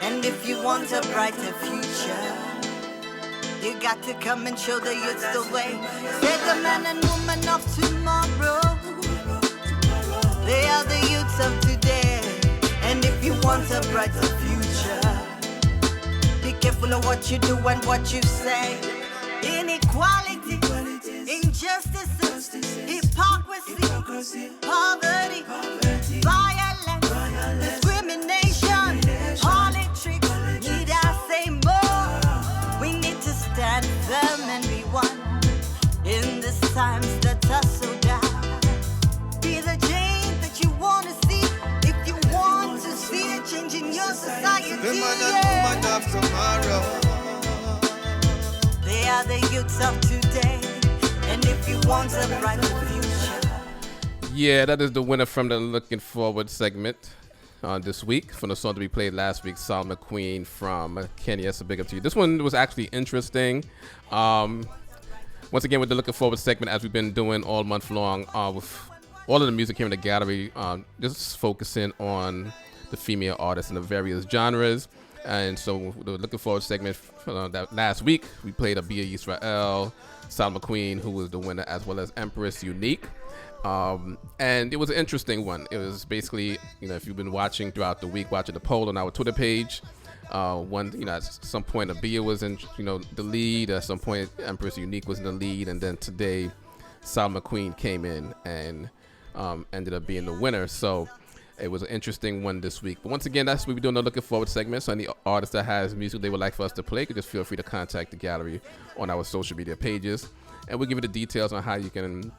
I: And if you want a brighter future, you got to come and show the youths the way. Say the man and woman of tomorrow, they are the youths of today. And if you want a brighter future, be careful of what you do and what you say. Inequality, injustice, hypocrisy, poverty, violence, discrimination, politics. Need I say more? We need to stand firm and be one in these times that are so dark. Be the change that you want to see if you want to see a change in your society.
J: The man and woman of tomorrow.
I: They are the youths of today. And if you want a brighter future.
C: Yeah, that is the winner from the Looking Forward segment this week from the song that we played last week, Sol McQueen from Kenya. So big up to you. This one was actually interesting. Once again, with the Looking Forward segment, as we've been doing all month long, with all of the music here in the gallery, just focusing on the female artists in the various genres. And so the Looking Forward segment that last week, we played Abia Israel, Sol McQueen, who was the winner, as well as Empress Unique. And it was an interesting one. It was basically, if you've been watching throughout the week, watching the poll on our Twitter page, at some point Abia was in, the lead. At some point, Empress Unique was in the lead. And then today, Sol McQueen came in and ended up being the winner. So it was an interesting one this week. But once again, that's what we're doing the Looking Forward segment. So any artist that has music they would like for us to play, could just feel free to contact the gallery on our social media pages. And we'll give you the details on how you can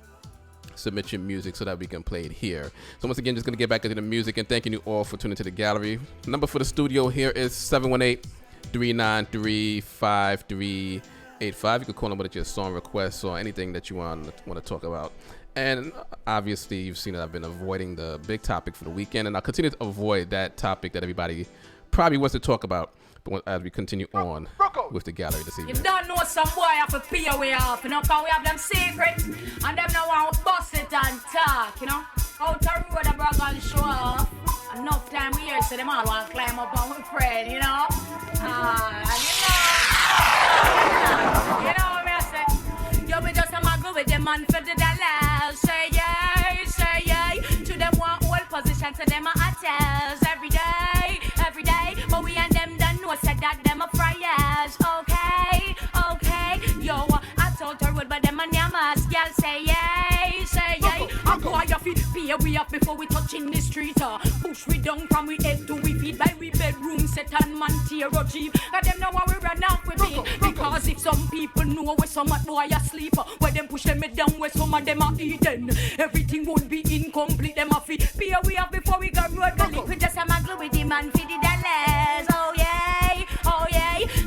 C: submit your music so that we can play it here. So once again, just going to get back into the music and thanking you all for tuning to the gallery. The number for the studio here is 718-393-5385. You can call them with your song requests or anything that you want to talk about. And obviously, you've seen that I've been avoiding the big topic for the weekend, and I'll continue to avoid that topic that everybody probably wants to talk about as we continue on with the gallery this evening.
E: You don't know some boy have to pay away off, cause we have them secret, and them now want to bust it and talk, Out the road, the brother gonna show off. Enough time we here, so them all want to climb up on with Fred, You know what I say? Yo, we just a muggle with them man for the dollars. Say yeah. To them one whole position, to them a hotels every day. But we and them done know said that them a friars. Okay. Yo, I told her wood, but them a nyamas. Y'all say yeah. I go your feet, pay we up before we touch in the street. Push we down from we head to we feet by we bedroom set and man tear or jeep. And them know how we run off with me. Because if some people know where some boy asleep, where them push them down where some of them are eating, everything won't be incomplete. Them a feet, pay we up before we got road. We just a muggle with the man for the dollars. Oh yeah.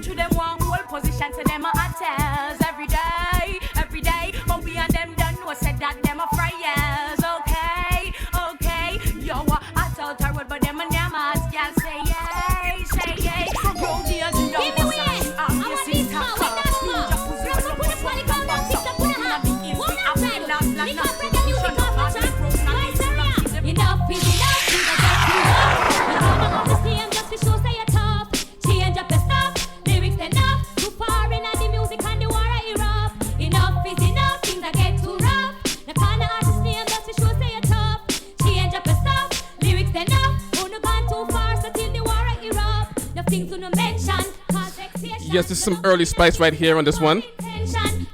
E: To them one whole position, to them a hotels every day. But we and them done know said that them a friars. Okay. Yo, I told her what, but them a nyamas. Y'all say yeah. Yo, dear, give me way. I want this power. Enough is enough. Just to show say you're tough. Change up your stuff. Lyrics enough. Too far in the music and the war I erupt. Enough is enough. Things that get too rough. The kind of artist name just to show say you're tough. Change up your stuff. Lyrics enough. Wouldn't gone too far so till the war I erupt. The things to mention.
C: Yes, there's some early spice right here on this one.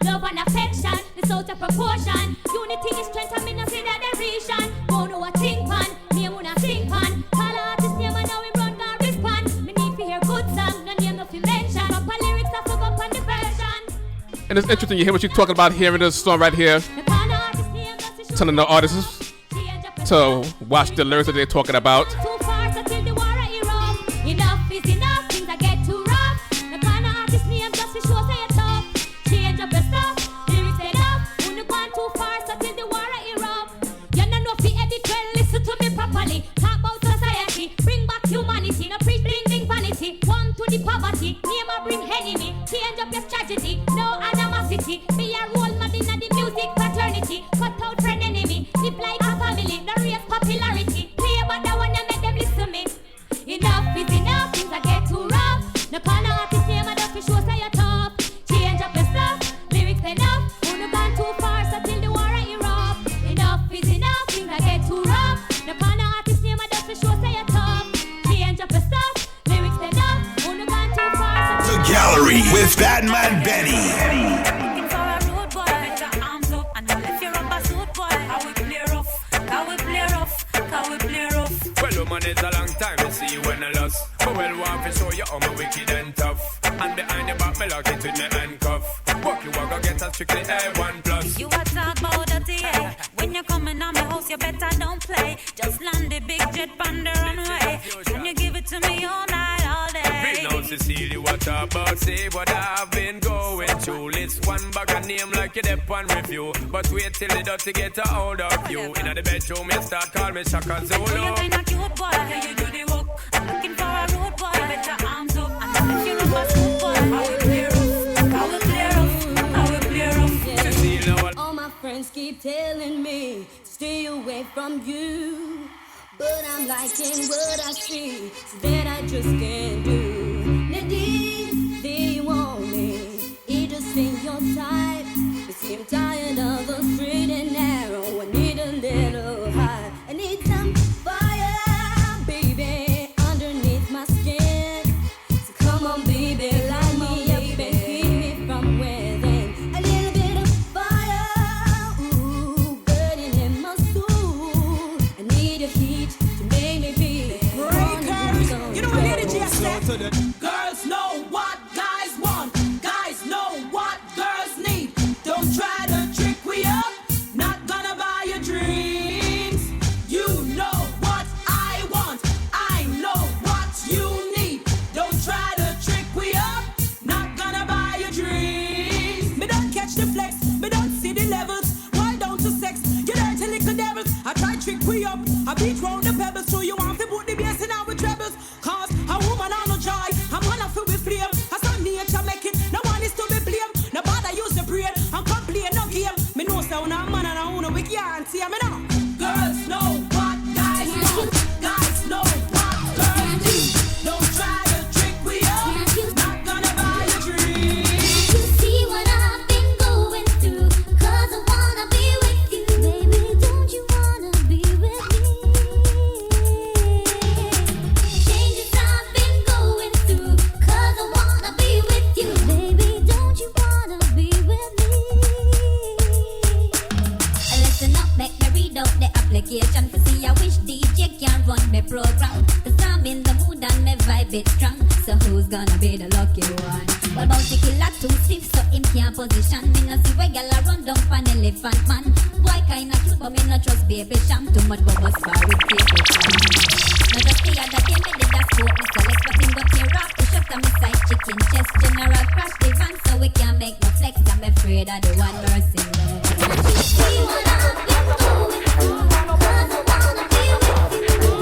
E: Love and affection. It's out of proportion. Unity is strength. I mean, I say that derision. Don't know what think pan. Me wanna think pan. Call artist name and now we run down respond. Me need to hear good song. No name no mention. Proper lyrics I forgot on the version.
C: And it's interesting, you hear what you're talking about here in this song right here. Telling the artists to watch the lyrics that they're talking about.
E: Too far so till the war I erupt. Enough is enough. Things I get too rough. The kind of artist name just to show say it's tough. Change up your stuff. Lyrics enough. Wouldn't gone too far so till the war I erupt. You know if you edit well, listen to me properly. Talk about society. Bring back humanity. No preach bling vanity. One to the poverty. Name a bring enemy. Change up your strategy. No animosity. Be a role model in the music fraternity. Cut out friend enemy. Live like a family. No raise popularity. Play about the one you make them listen me. Enough is enough. Things I get too rough. No call artist name and just to show say you're tough. Change up your stuff. Lyrics enough. Wouldn't gone too far so till the war I erupt. Enough is enough. Things I get too rough. No call artist name and just to show say you're tough. Change up your stuff. Lyrics enough. Wouldn't gone too far so till
K: the gallery with BadMan Benny.
H: Looking for a road boy, put your arms up and now lift your rubber suit boy. How we play rough.
B: Well, woman, it's a long time to see you when I lost. But well, want to show you how my wicked and tough. And behind your back, me lock it with me handcuff. Walk you walk, go get a strictly A1+.
H: You a talk about dirty, yeah. When you're coming on my house, you better don't play. Just land the big jet on the runway. Can you give it to me all night, all day?
B: Cecilia, what about say what I've been going through? List one bag of name like you dep on review. But wait till the dirty get a hold of you. In the bedroom, you start call me Shaka Zulu.
E: You're kind of cute boy, can you do the work? I'm looking for a road boy, better arms up. And if you know my scoop boy, I will clear up. I will clear up. I will clear up.
B: Cecilia, what?
F: All my friends keep telling me stay away from you, but I'm liking what I see, so that I just can't do. Nadine, do you want me? It just ain't your type. You seem tired of the straight and narrow. I need a little high. I need some fire, baby, underneath my skin. So come on, baby, light me up and keep me from within. A little bit of fire, ooh, burning in my soul. I need a heat to make me feel.
E: You know what energy I said? Girls know what guys want. Guys know what girls need. Don't try to trick we up. Not gonna buy your dreams. You know what I want. I know what you need. Don't try to trick we up. Not gonna buy your dreams. Me don't catch the flex. Me don't see the levels. Why don't you sex? You dirty little devils. I try trick we up. I beat round the pebbles. So you want to put the bass in our trebles. Cause a woman on no joy. I'm gonna feel with flame. I saw nature make it. No one is to be blamed. No bother use the brain. I'm complain no game. Me know sound a man and I own a we can't see me now. Girls know what guys want. Guys know what girls need. Don't try to trick we up. Not gonna buy your dreams.
F: You see what I've been going through, 'cause I wanna be with you. Baby, don't you wanna be with me? Changes I've been going through, 'cause I wanna be with you. Baby, don't you wanna be with me? Listen up, make me read out the application to see I wish DJ can run my program. 'Cause I'm in the mood and my vibe is strong. So who's gonna be the lucky one? What about the killer too stiff so him can't position? Me no see where gal a run down pan elephant man. Boy kinda cute but me no trust baby sham. Too much bubbles far with paper jam. Now just the other day me did a scope. Me select but him got tear off the shot and me side chicken chest. General crash the van so we can't make no flex. I'm afraid of the one mercy left. See what I've been going through, 'cause I wanna be with you.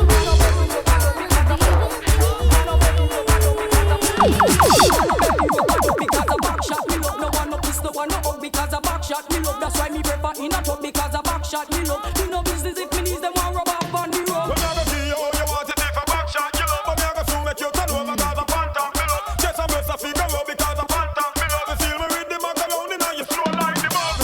E: Because a back shot me love, no one no piss, no one no hug. Because a back shot me love, that's why me prefer in a tub. Because a back shot me love, me no business if me needs them one rub off on the road.
J: When I go see you, you want it if a back shot you love. But me I go soon make you turn over 'cause a phantom me love. Just a mess of figure out because a phantom me love. You feel me with the macaroni now you slow like the bug.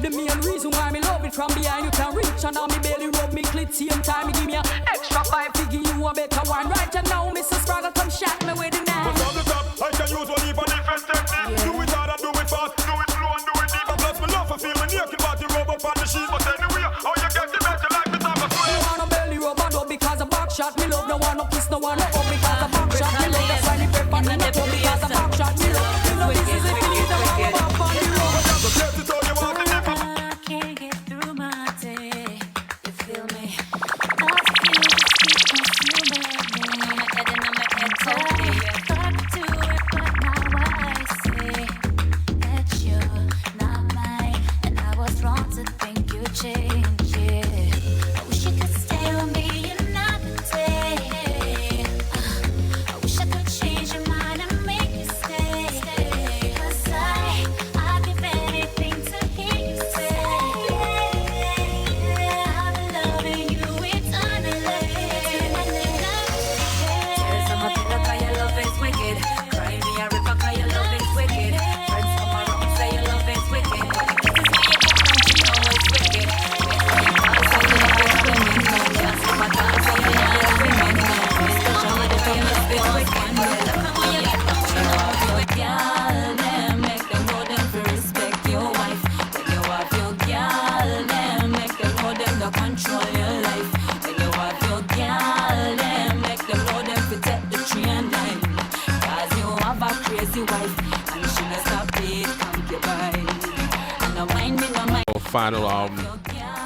E: The main reason why me love it from behind you can reach. And now me belly rub me clit same time. Me give me a extra 5 to give you a better one. Right and now Mr. Spraggle come shot me with the knife.
J: But on the top, I can use one even different technique. Do it hard and do it fast, do it slow and do it deep. And plus me love to feel me naked body rub up on the sheet. But anyway, how you get the better like the top of
E: Me
J: sweat.
E: want a belly rub and up because a back shot me love. No one no kiss, no one no hug because a back shot me love. That's why me prefer in a tub because a back shot me love. Me no business if you need them one rub off on the road.
J: So get it how you want it if
E: I can't get through my day. You feel me? Thoughts of you just keep consuming me. My head and my head totally. Thought to do it, but now I see that you're not mine, and I was wrong to think you changed. Yeah. I wish you could stay with me another day. I wish I could change your mind and make you stay. 'Cause I'd give anything to hear you say I'm loving you eternally. Tears on my pillow 'cause your love is wicked. Cry me a river 'cause your love is wicked. Friends come around say your love is wicked. This is where you go and you know it's wicked. When you call say your love is women. Just come a call say your love is women. Special with the feel your love is wicked. Love when you get up you know you a girl. Them make them know them to respect your wife. When you have your girl, them make them know them to control your life. When you have your girl, them make them know them to take the train line. 'Cause you have a crazy wife and she not stop it concubine. And no mind me, no mind.
C: Final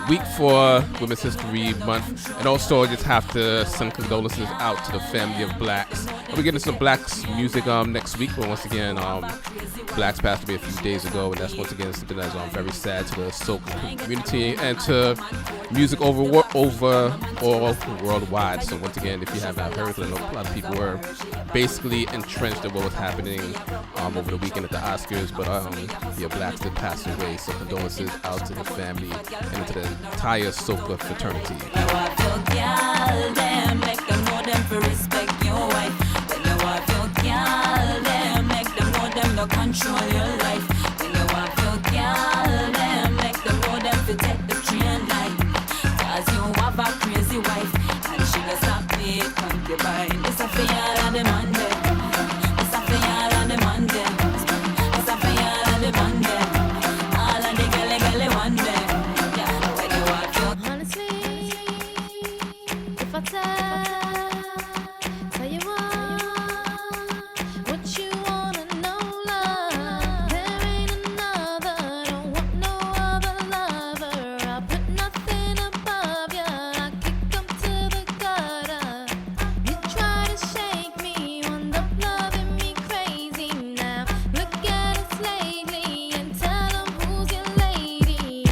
C: week for Women's History Month, and also just have to send condolences out to the family of blacks We're getting some Blacks music next week, but once again, Blacks passed away a few days ago, and that's once again something that's very sad to the soca community and to music all worldwide. So once again, if you have not heard, I know a lot of people were basically entrenched in what was happening over the weekend at the Oscars, but Blacks did pass away. So condolences out to his family and to the entire soca fraternity.
D: Make them know them for respect your wife. When you have your girl, them make them know them no control your life. When you have your girl, them make them know them to take the train line. Cause you have a crazy wife and she does not be a concubine. It's a fair and the Monday. It's a fair and the Monday. It's a fair and the Monday. All of the gully one day. Yeah, when you have your
F: Honestly, if I tell you what you wanna know, love, there ain't another, don't want no other lover. I put nothing above ya, I kick 'em to the gutter. You try to shake me, wound up loving me crazy now. Look at us lately and tell 'em who's your lady.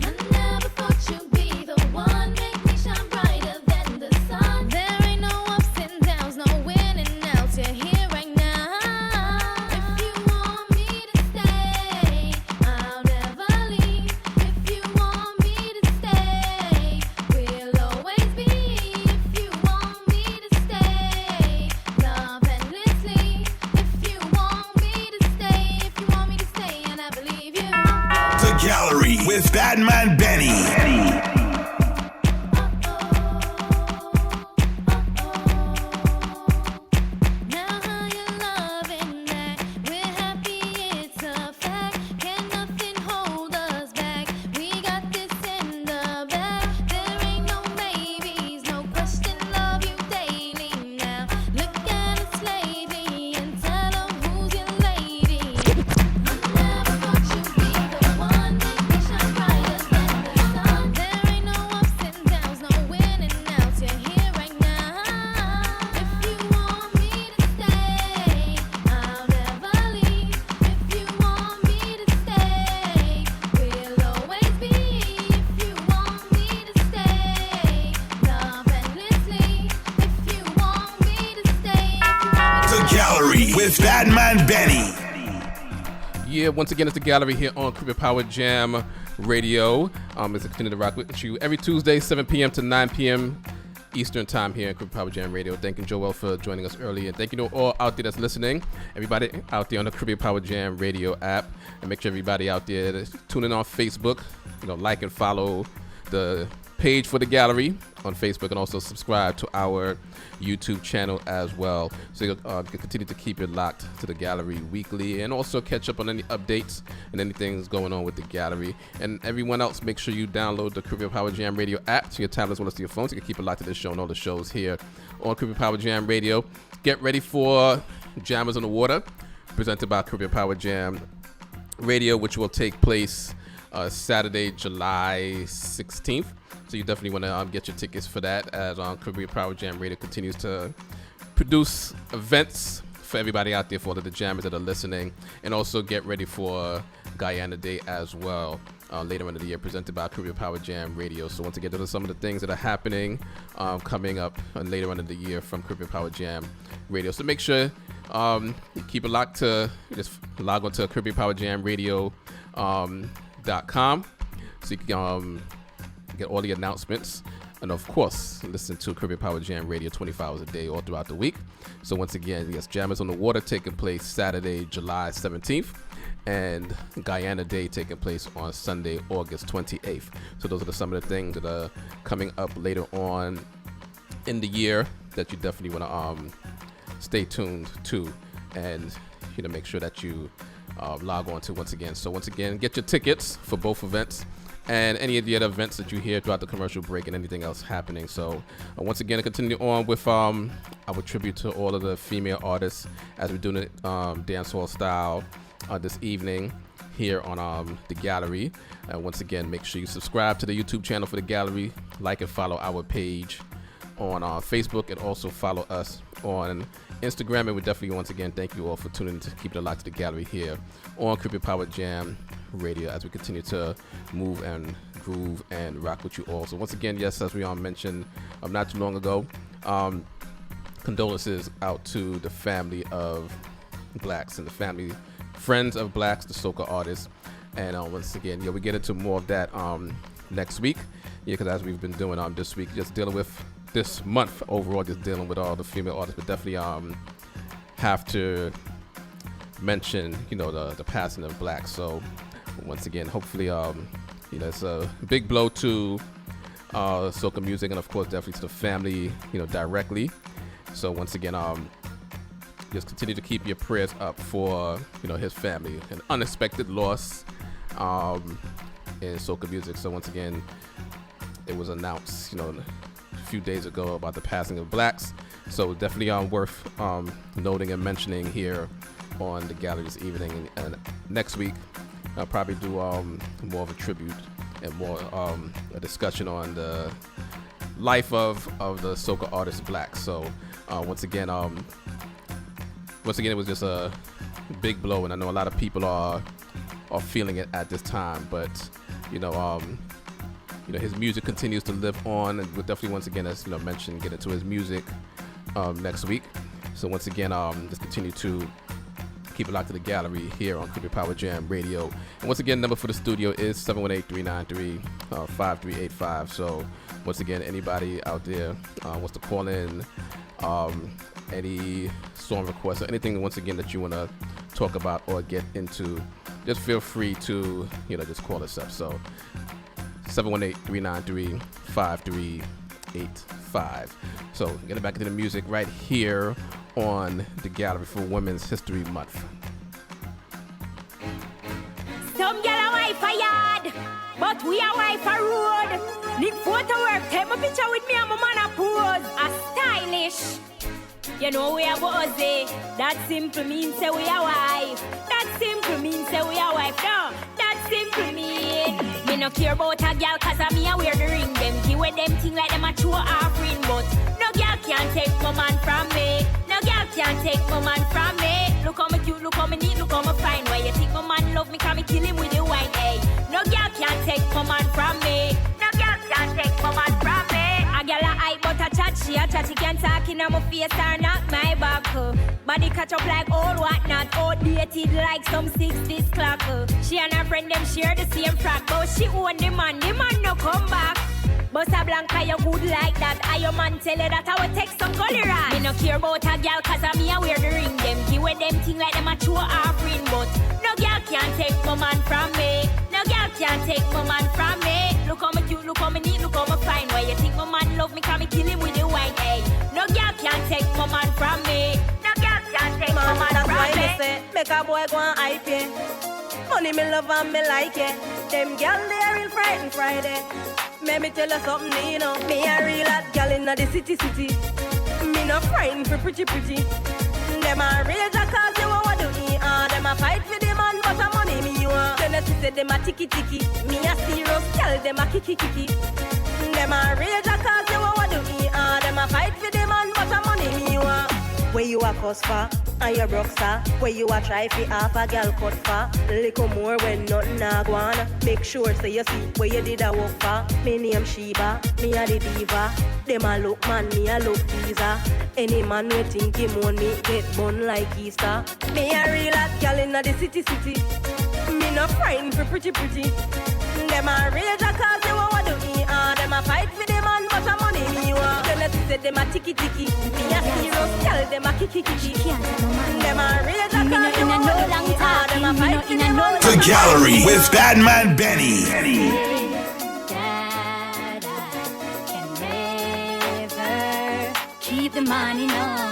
F: I never thought you'd be the one, make me shine brighter than the sun. There ain't no ups and downs, no winning outs, you're here right now. If you want me to stay, I'll never leave. If you want me to stay, we'll always be. If you want me to stay, love endlessly. If you want me to stay, and I believe you.
K: The Gallery with BadMan Benny.
F: Now how you loving that? We're happy, it's a fact. Can nothing hold us back? We got this in the bag. There ain't no maybes, no question. Love you daily now. Look at us lately and tell 'em who's your lady. I never thought you'd be the one, make me shine brighter than the sun. There ain't no ups and downs, no winning outs. You're here right now. If you want me to stay, I'll never leave. If you want me to stay, we'll always be. If you want me to stay, love endlessly. If you want me to stay,
K: The Gallery with BadMan Benny.
C: Yeah, once again, it's the Gallery here on Caribbean Power Jam Radio. It's a continue to rock with you every Tuesday, 7 p.m. to 9 p.m. Eastern time here on Caribbean Power Jam Radio. Thank you, Jo Elle, for joining us early, and thank you to all out there that's listening. Everybody out there on the Caribbean Power Jam Radio app, and make sure everybody out there that's tuning on Facebook, like and follow the page for the Gallery on Facebook, and also subscribe to our YouTube channel as well, so you can continue to keep it locked to the Gallery weekly, and also catch up on any updates and anything that's going on with the Gallery. And everyone else, make sure you download the Caribbean Power Jam Radio app to your tablet as well as to your phone, so you can keep it locked to this show and all the shows here on Caribbean Power Jam Radio. Get ready for Jammers on the Water, presented by Caribbean Power Jam Radio, which will take place Saturday, July 16th. So you definitely want to get your tickets for that, as Caribbean Power Jam Radio continues to produce events for everybody out there, for all of the jammers that are listening. And also get ready for Guyana Day as well, later in the year, presented by Caribbean Power Jam Radio. So once again, those are some of the things that are happening coming up later on in the year from Caribbean Power Jam Radio. So make sure you keep it locked to, just log on to Caribbean Power Jam Radio.com, so you can get all the announcements, and of course listen to Caribbean Power Jam Radio 24 hours a day all throughout the week. So once again, yes, Jammers on the Water taking place Saturday, July 17th, and Guyana Day taking place on Sunday, August 28th. So those are some of the things that are coming up later on in the year that you definitely want to stay tuned to, and make sure that you log on to once again. So once again, get your tickets for both events and any of the other events that you hear throughout the commercial break and anything else happening. So once again, I continue on with our tribute to all of the female artists as we're doing it dancehall style this evening here on the Gallery. Once again, make sure you subscribe to the YouTube channel for the Gallery, like and follow our page on Facebook, and also follow us on Instagram. And we definitely, once again, thank you all for tuning in to keep it locked to the gallery here on Creepy Power Jam Radio as we continue to move and groove and rock with you all. So once again, yes, as we mentioned not too long ago, condolences out to the family of Blacks and the family friends of Blacks, the soca artists. And once again, we get into more of that next week. Because as we've been doing this week, just dealing with this month overall, just dealing with all the female artists, but definitely have to mention, the passing of Blacks. So once again, hopefully, it's a big blow to soca music, and of course, definitely to the family, directly. So once again, just continue to keep your prayers up for, his family. An unexpected loss in soca music. So once again, it was announced, a few days ago about the passing of Blacks. So definitely worth noting and mentioning here on the gallery this evening. And next week, I'll probably do more of a tribute and more a discussion on the life of the soca artist Blacks. So once again, it was just a big blow, and I know a lot of people are feeling it at this time. But his music continues to live on, and we'll definitely, once again, as mentioned, get into his music next week. So once again, just continue to keep it locked to the gallery here on Creepy Power Jam Radio. And once again, number for the studio is 718-393-5385. So once again, anybody out there wants to call in, any song requests or anything, once again, that you want to talk about or get into, just feel free to, just call us up. So 718-393-5385. So getting back into the music right here on the gallery for Women's History Month.
D: Some girl a wife a yard, but we a wife a road. Need photo work, take my picture with me and my man a pose. A stylish. You know we a bossy. That simple means say we a wife. That simple means say we a wife. No, that simple mean me no care about a girl 'cause a me a wear the ring. Them give with them thing like them a true offering, but no girl can take my man from me. No girl can take my man from me. Look how me cute, look how me neat, look how me fine. Why you think my man love me? 'Cause me kill him with the wine. Hey, no girl can take my man from me. No girl can take my man from me. A girl a hype but a chat, she can talk in my face or knock my back. Body catch up like old whatnot, outdated like some 60s clock. She and her friend them share the same frock, but she own the man no come back. But a blanca you good like that, I your man tell you that I will take some color right. Me no care about a girl 'cause a me a wear the ring. Them give with them thing like them a true offering, but no girl can take my man from me. No girl can take my man from me. Look how me cute, look how me neat, look how me fine. Why you think my man love me? 'Cause me kill him with the wine. Hey, no girl can take my man from me. No girl can take my man
L: That's
D: from
L: why
D: me.
L: me say, make a boy go and hype it. Money me love and me like it. Them girl they real frightened Friday. Let me tell you something, me a real hot girl in the city. Me no frightened for pretty. Them a rage a cause you want to eat. Them a fight for the man but a money me you want. Then you say them a ticky. Me a serious girl, them a kiki. Them a rage a cause you want to eat. Them a fight for the man but a money me you want. Where you a cuss for, and you broke star. Where you a try fi half a girl cut for. Little more when nothing a go on. Make sure so you see where you did a work for. Me name Sheba, me a the diva. Them a look man, me a look visa. Any man we think him on me get bun like Easter. Me a real hot girl in the city. Me no frightened for pretty. Them a rage a cause you want to eat. Them a fight for the man but a money me want. Then you say them a ticky. Me a serious girl, them a kiki. Them a rage a cause you want to eat. Them a fight for the man.
K: The Gallery with BadMan Benny.
D: Keep the money, no.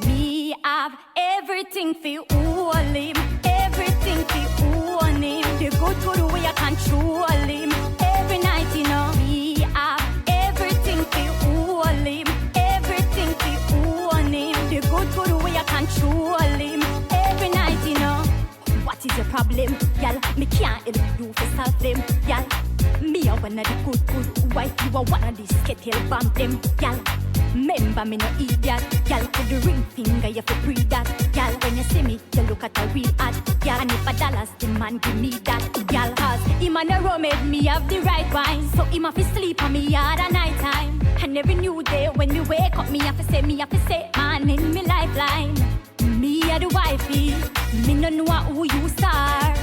D: Me have everything for all him. Everything for all him. The good way I control him. Every night, you know. Me have everything for all him. Everything for all him. The good way I control him. Every night, you know. What is your problem, y'all? Me can't help you to solve them, y'all.
M: Me a one of the good wife. You a one of the skettle bomb them, gal. Remember me no idiot, gal. With the ring finger, you fi breathe that, gal. When you see me, you look at a real ad, gal. And if $1, the man give me that, gal. Cause him and the rum made me have the right wine, so him have to sleep on me yard at night time. And every new day when me wake up, me have to say, man in me lifeline. Me a the wifey, me no know who you are.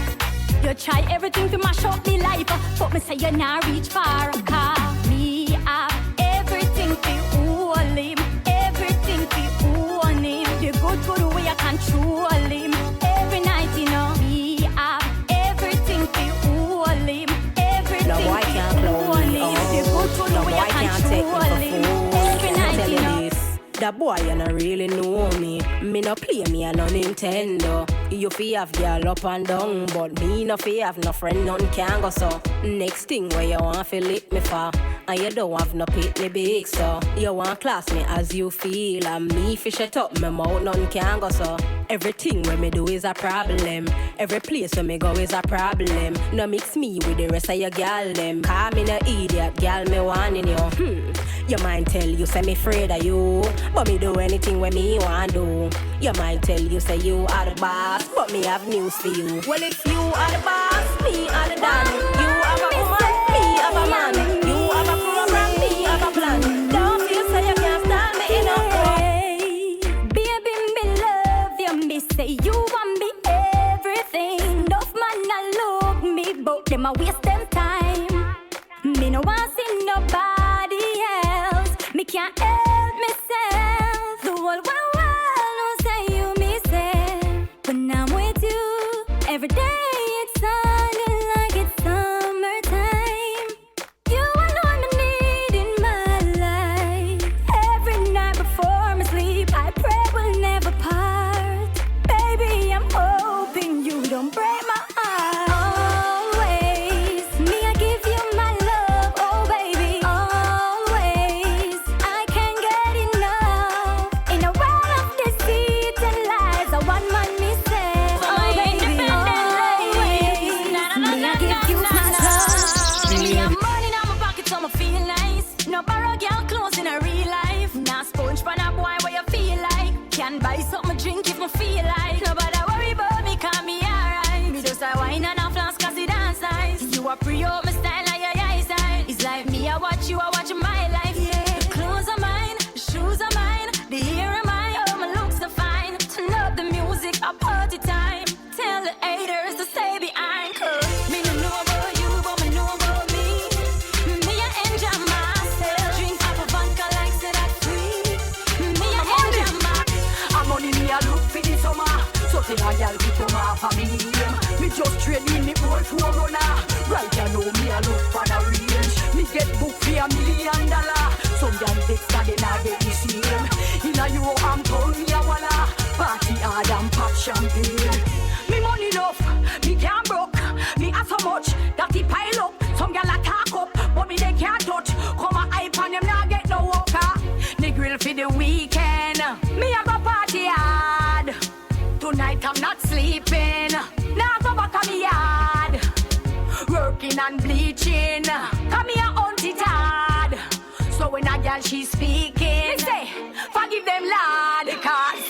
M: You try everything to mash up me life, but me say you not reach far. Cause me have everything to hold him, everything to own him. The good way I control him. Every night, you know, me have everything to hold him, everything to own him. The good way I control him. Every night, you know.
N: That boy you not really know me. Me no play me a no Nintendo. You fi have girl up and down, but me no fi have no friend none can go so. Next thing where you want fi lick me for, and you don't have no pit me big so. You want class me as you feel, and me fi shut up my mouth none can go so. Everything where me do is a problem. Every place where me go is a problem. No mix me with the rest of your gal them. Call me no idiot, gal me wanting you. Your mind tell you say me afraid of you, but me do anything when me want do. Your mind tell you say you are the boss, but me have news for you. Well, if you are the boss, me are the dan. You have a woman, me have a man. You have a program, me have a plan. Don't feel say you can't stand me in a way.
M: Baby, me love you, me say you want me everything. Enough man a look me, but them a waste them time. Me no want see nobody else. Me can't help myself. The whole world knows say you miss it. When I'm with you, every day it's sounding like it's summertime. You alone I need in my life. Every night before me sleep, I pray we'll never part. Baby, I'm hoping you don't break my heart. Always, me I give you my love, oh baby. Always, I can't get enough. In a world of deceit and lies, I want my myself, oh baby. Always, me I give you my love. Me I'm money in my pocket so I feel nice. No borrow girl clothes in a real life. Nah sponge for a boy where you feel like. Can buy something drink if I feel like. Nobody worry about me, call me alright. Me just a wine and a flask cause it dance nice. You a pre-up my style and your eyesight. It's like me, I watch you, I watch my life. Yeah. The clothes are mine, the shoes are mine, the hair are mine, oh my looks are fine. Turn up the music, a party time. Tell the haters to stay behind. Cause me no know about you, but me know about me. Me I enjoy myself. Drink up a vodka like say that free. Me I enjoy my.
E: I'm money me a look for the summer. So say a girl pick them off of me name. Me just trade in the boat to a runner. Right you know me a look for the range. Me get book for $1 million. Some girl vex that they not get the same. In a Euro I'm told me a walla. Party hard and pop champagne. Me money enough, me can't broke. Me have so much that it pile up. Some girl a talk up, but me they can't touch. Come a hype and them not get no walker. The grill for the weekend. Me a go party hard. Tonight I'm not sleeping. Now go back on me yard. Working and bleaching. Come here hunt it hard. So when a girl she speaking, me say, forgive them lad. Cause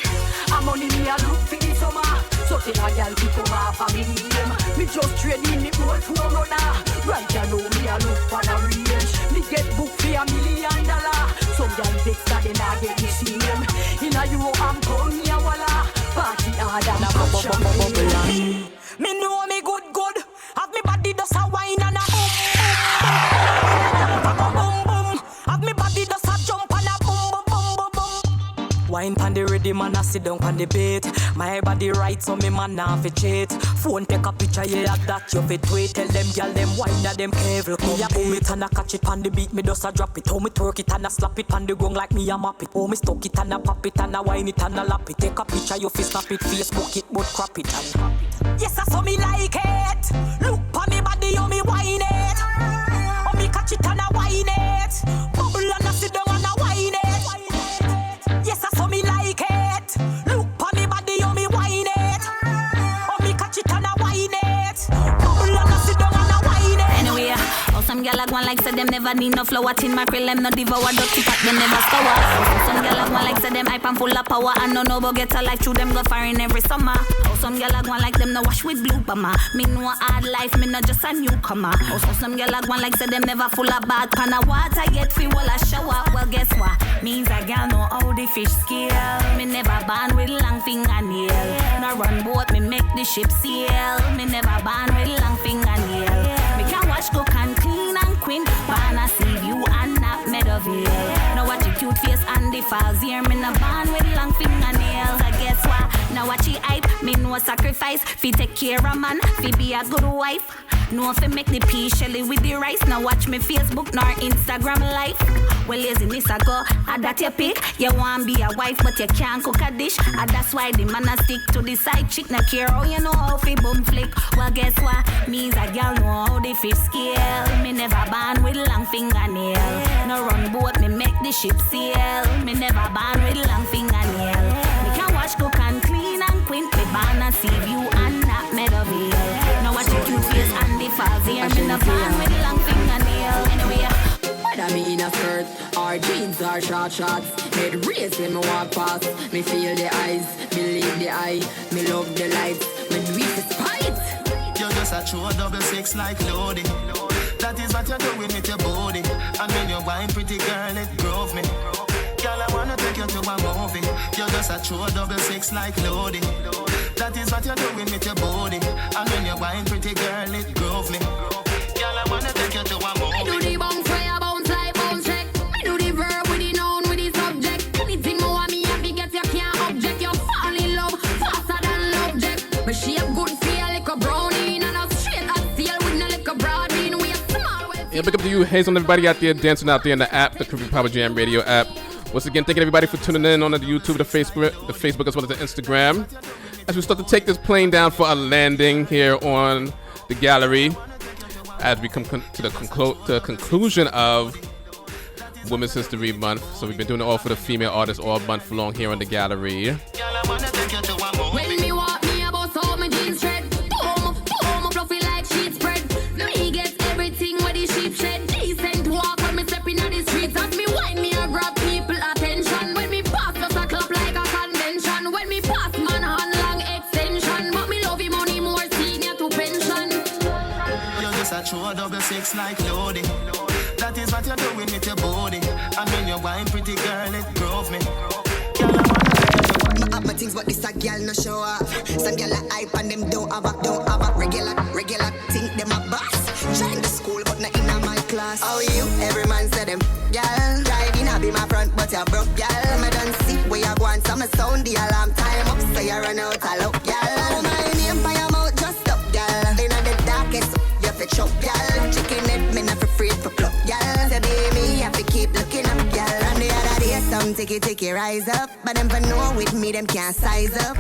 E: I'm only me a look for the summer. So tell a girl to come off of me name. Me just trade in the boat to a runner. Right you know me a look for the range. Me get book for $1 million. Some girl vex that they not get the same. In a Euro I'm call me a walla. Party hard and a bubble.
N: Me know me good. Have me body does a wine and a boom boom. Have me body does a jump and a boom. Wine pan the ready man, I sit down on the bait. My body right so me man now fi cheat. Phone take a picture, yeah that you fit tweet. Tell them girl them wine and them careful. Me a boom it and a catch it on the beat. Me just a drop it. How me twerk it and a slap it on the gong like me a map it. How me stuck it and a pop it and a wine it and a lap it. Take a picture, you fi snap it, Facebook it, but crop it and. Yes, I saw me like it. Look pa me body, you me wine it. Oh me catch it and a wine it. Bubble and a sit down and a wine it. Yes, I saw me like it. Look pa me body, you me wine it. Oh me catch it and a wine it. Bubble and a sit down and a wine it.
M: Anyway, oh some gyal a go like say them never need no flour. Tin mackerel them no devour, dirty pot them never scour. Some gyal a go like say them hype and full of power. And no but get a life through them go foreign every summer. Some gyal a go like them no wash with blue bomber. Me know hard life, me not just a newcomer. Some gyal a go like say them never full of bad pan of water get free while I shower. Well guess what? Means a gyal know how the fish scale. Me never born with long fingernail. No run boat, me make the ship sail. Me never born with long fingernail. Me can wash, cook and clean and queen. Born a sea view and not Meadowvale. Now watch your cute face and the falls here. Me no born with long fingernails. I guess what? Now watch your hype. Me no sacrifice. Fi take care of man. Fi be a good wife. No fi make the pea shelly with the rice. Now watch me Facebook nor Instagram life. Well laziness I go. That your pick. You want be a wife but you can't cook a dish. That's why the man a stick to the side chick. No care how you know how fi bum flick. Well guess what? Me's a girl know how the fish scale. Me never born with long fingernail. No run boat me make the ship sail. Me never born with long fingernail. Me can wash, cook and clean and quint. Me born a sea view and not Meadowvale. Now watch your cute face and the falls here. Me no born with long fingernail. Anyway.
E: Whether me in a skirt or jeans or short shorts, head race when me walk past. Me feel the eyes, believe the eye. Me love the lights when we despite.
O: You're just a true 66 like Lodi. That is what you're doing with your body. And when you're wine, pretty girl, it grove me. Girl, I wanna take you to a movie. You're just a true 66 like Lodi. That is what you're doing with your body. And when you're wine, pretty girl, it grove me. Girl, I wanna take you to a movie.
E: Me do the bounce fire, bounce like bounce check. Me do the verb with the noun with the subject. Anything more me happy get you can't object. You fall in love faster than love jet. Me shape good feel like a brownie and a straight as steel with no like a broad bean. We a small way.
C: Yeah, big up to you, Hazel, and everybody out there dancing out there in the app, the Caribbean Power Jam Radio app. Once again, thanking everybody for tuning in on the YouTube, the Facebook as well as the Instagram. As we start to take this plane down for a landing here on the gallery, as we come to the conclusion of Women's History Month. So we've been doing it all for the female artists all month long here on the gallery.
E: When me walk me about so my jeans shred. Boom, fluffy like sheet spread. Me get everything where the sheep shed. Decent walk when me stepping on the streets. As me wine me a grab people attention. When me pass just a clap like a convention. When me pass man hand long extension. But me love him money more senior to pension.
O: You're just a true 66 like Lodi. That is what you're doing with your body. And when you're wine, pretty girl, it grove me. Girl, I wanna take you to
I: My things, but this a girl no show off. Some girl a hype and them don't have a regular think them a boss. Join the school but not in a my class. How you? Every man say them girl. Driving a be my front but you broke girl. Me done see where you go and some sound the alarm time up. So you run out a look girl. My name by your mouth just up girl. In the darkest you fi chop girl. Chicken head me not for free for pluck girl. So baby you fi keep looking up girl. And the other day some ticky rise up. But them for know with me them can't size up.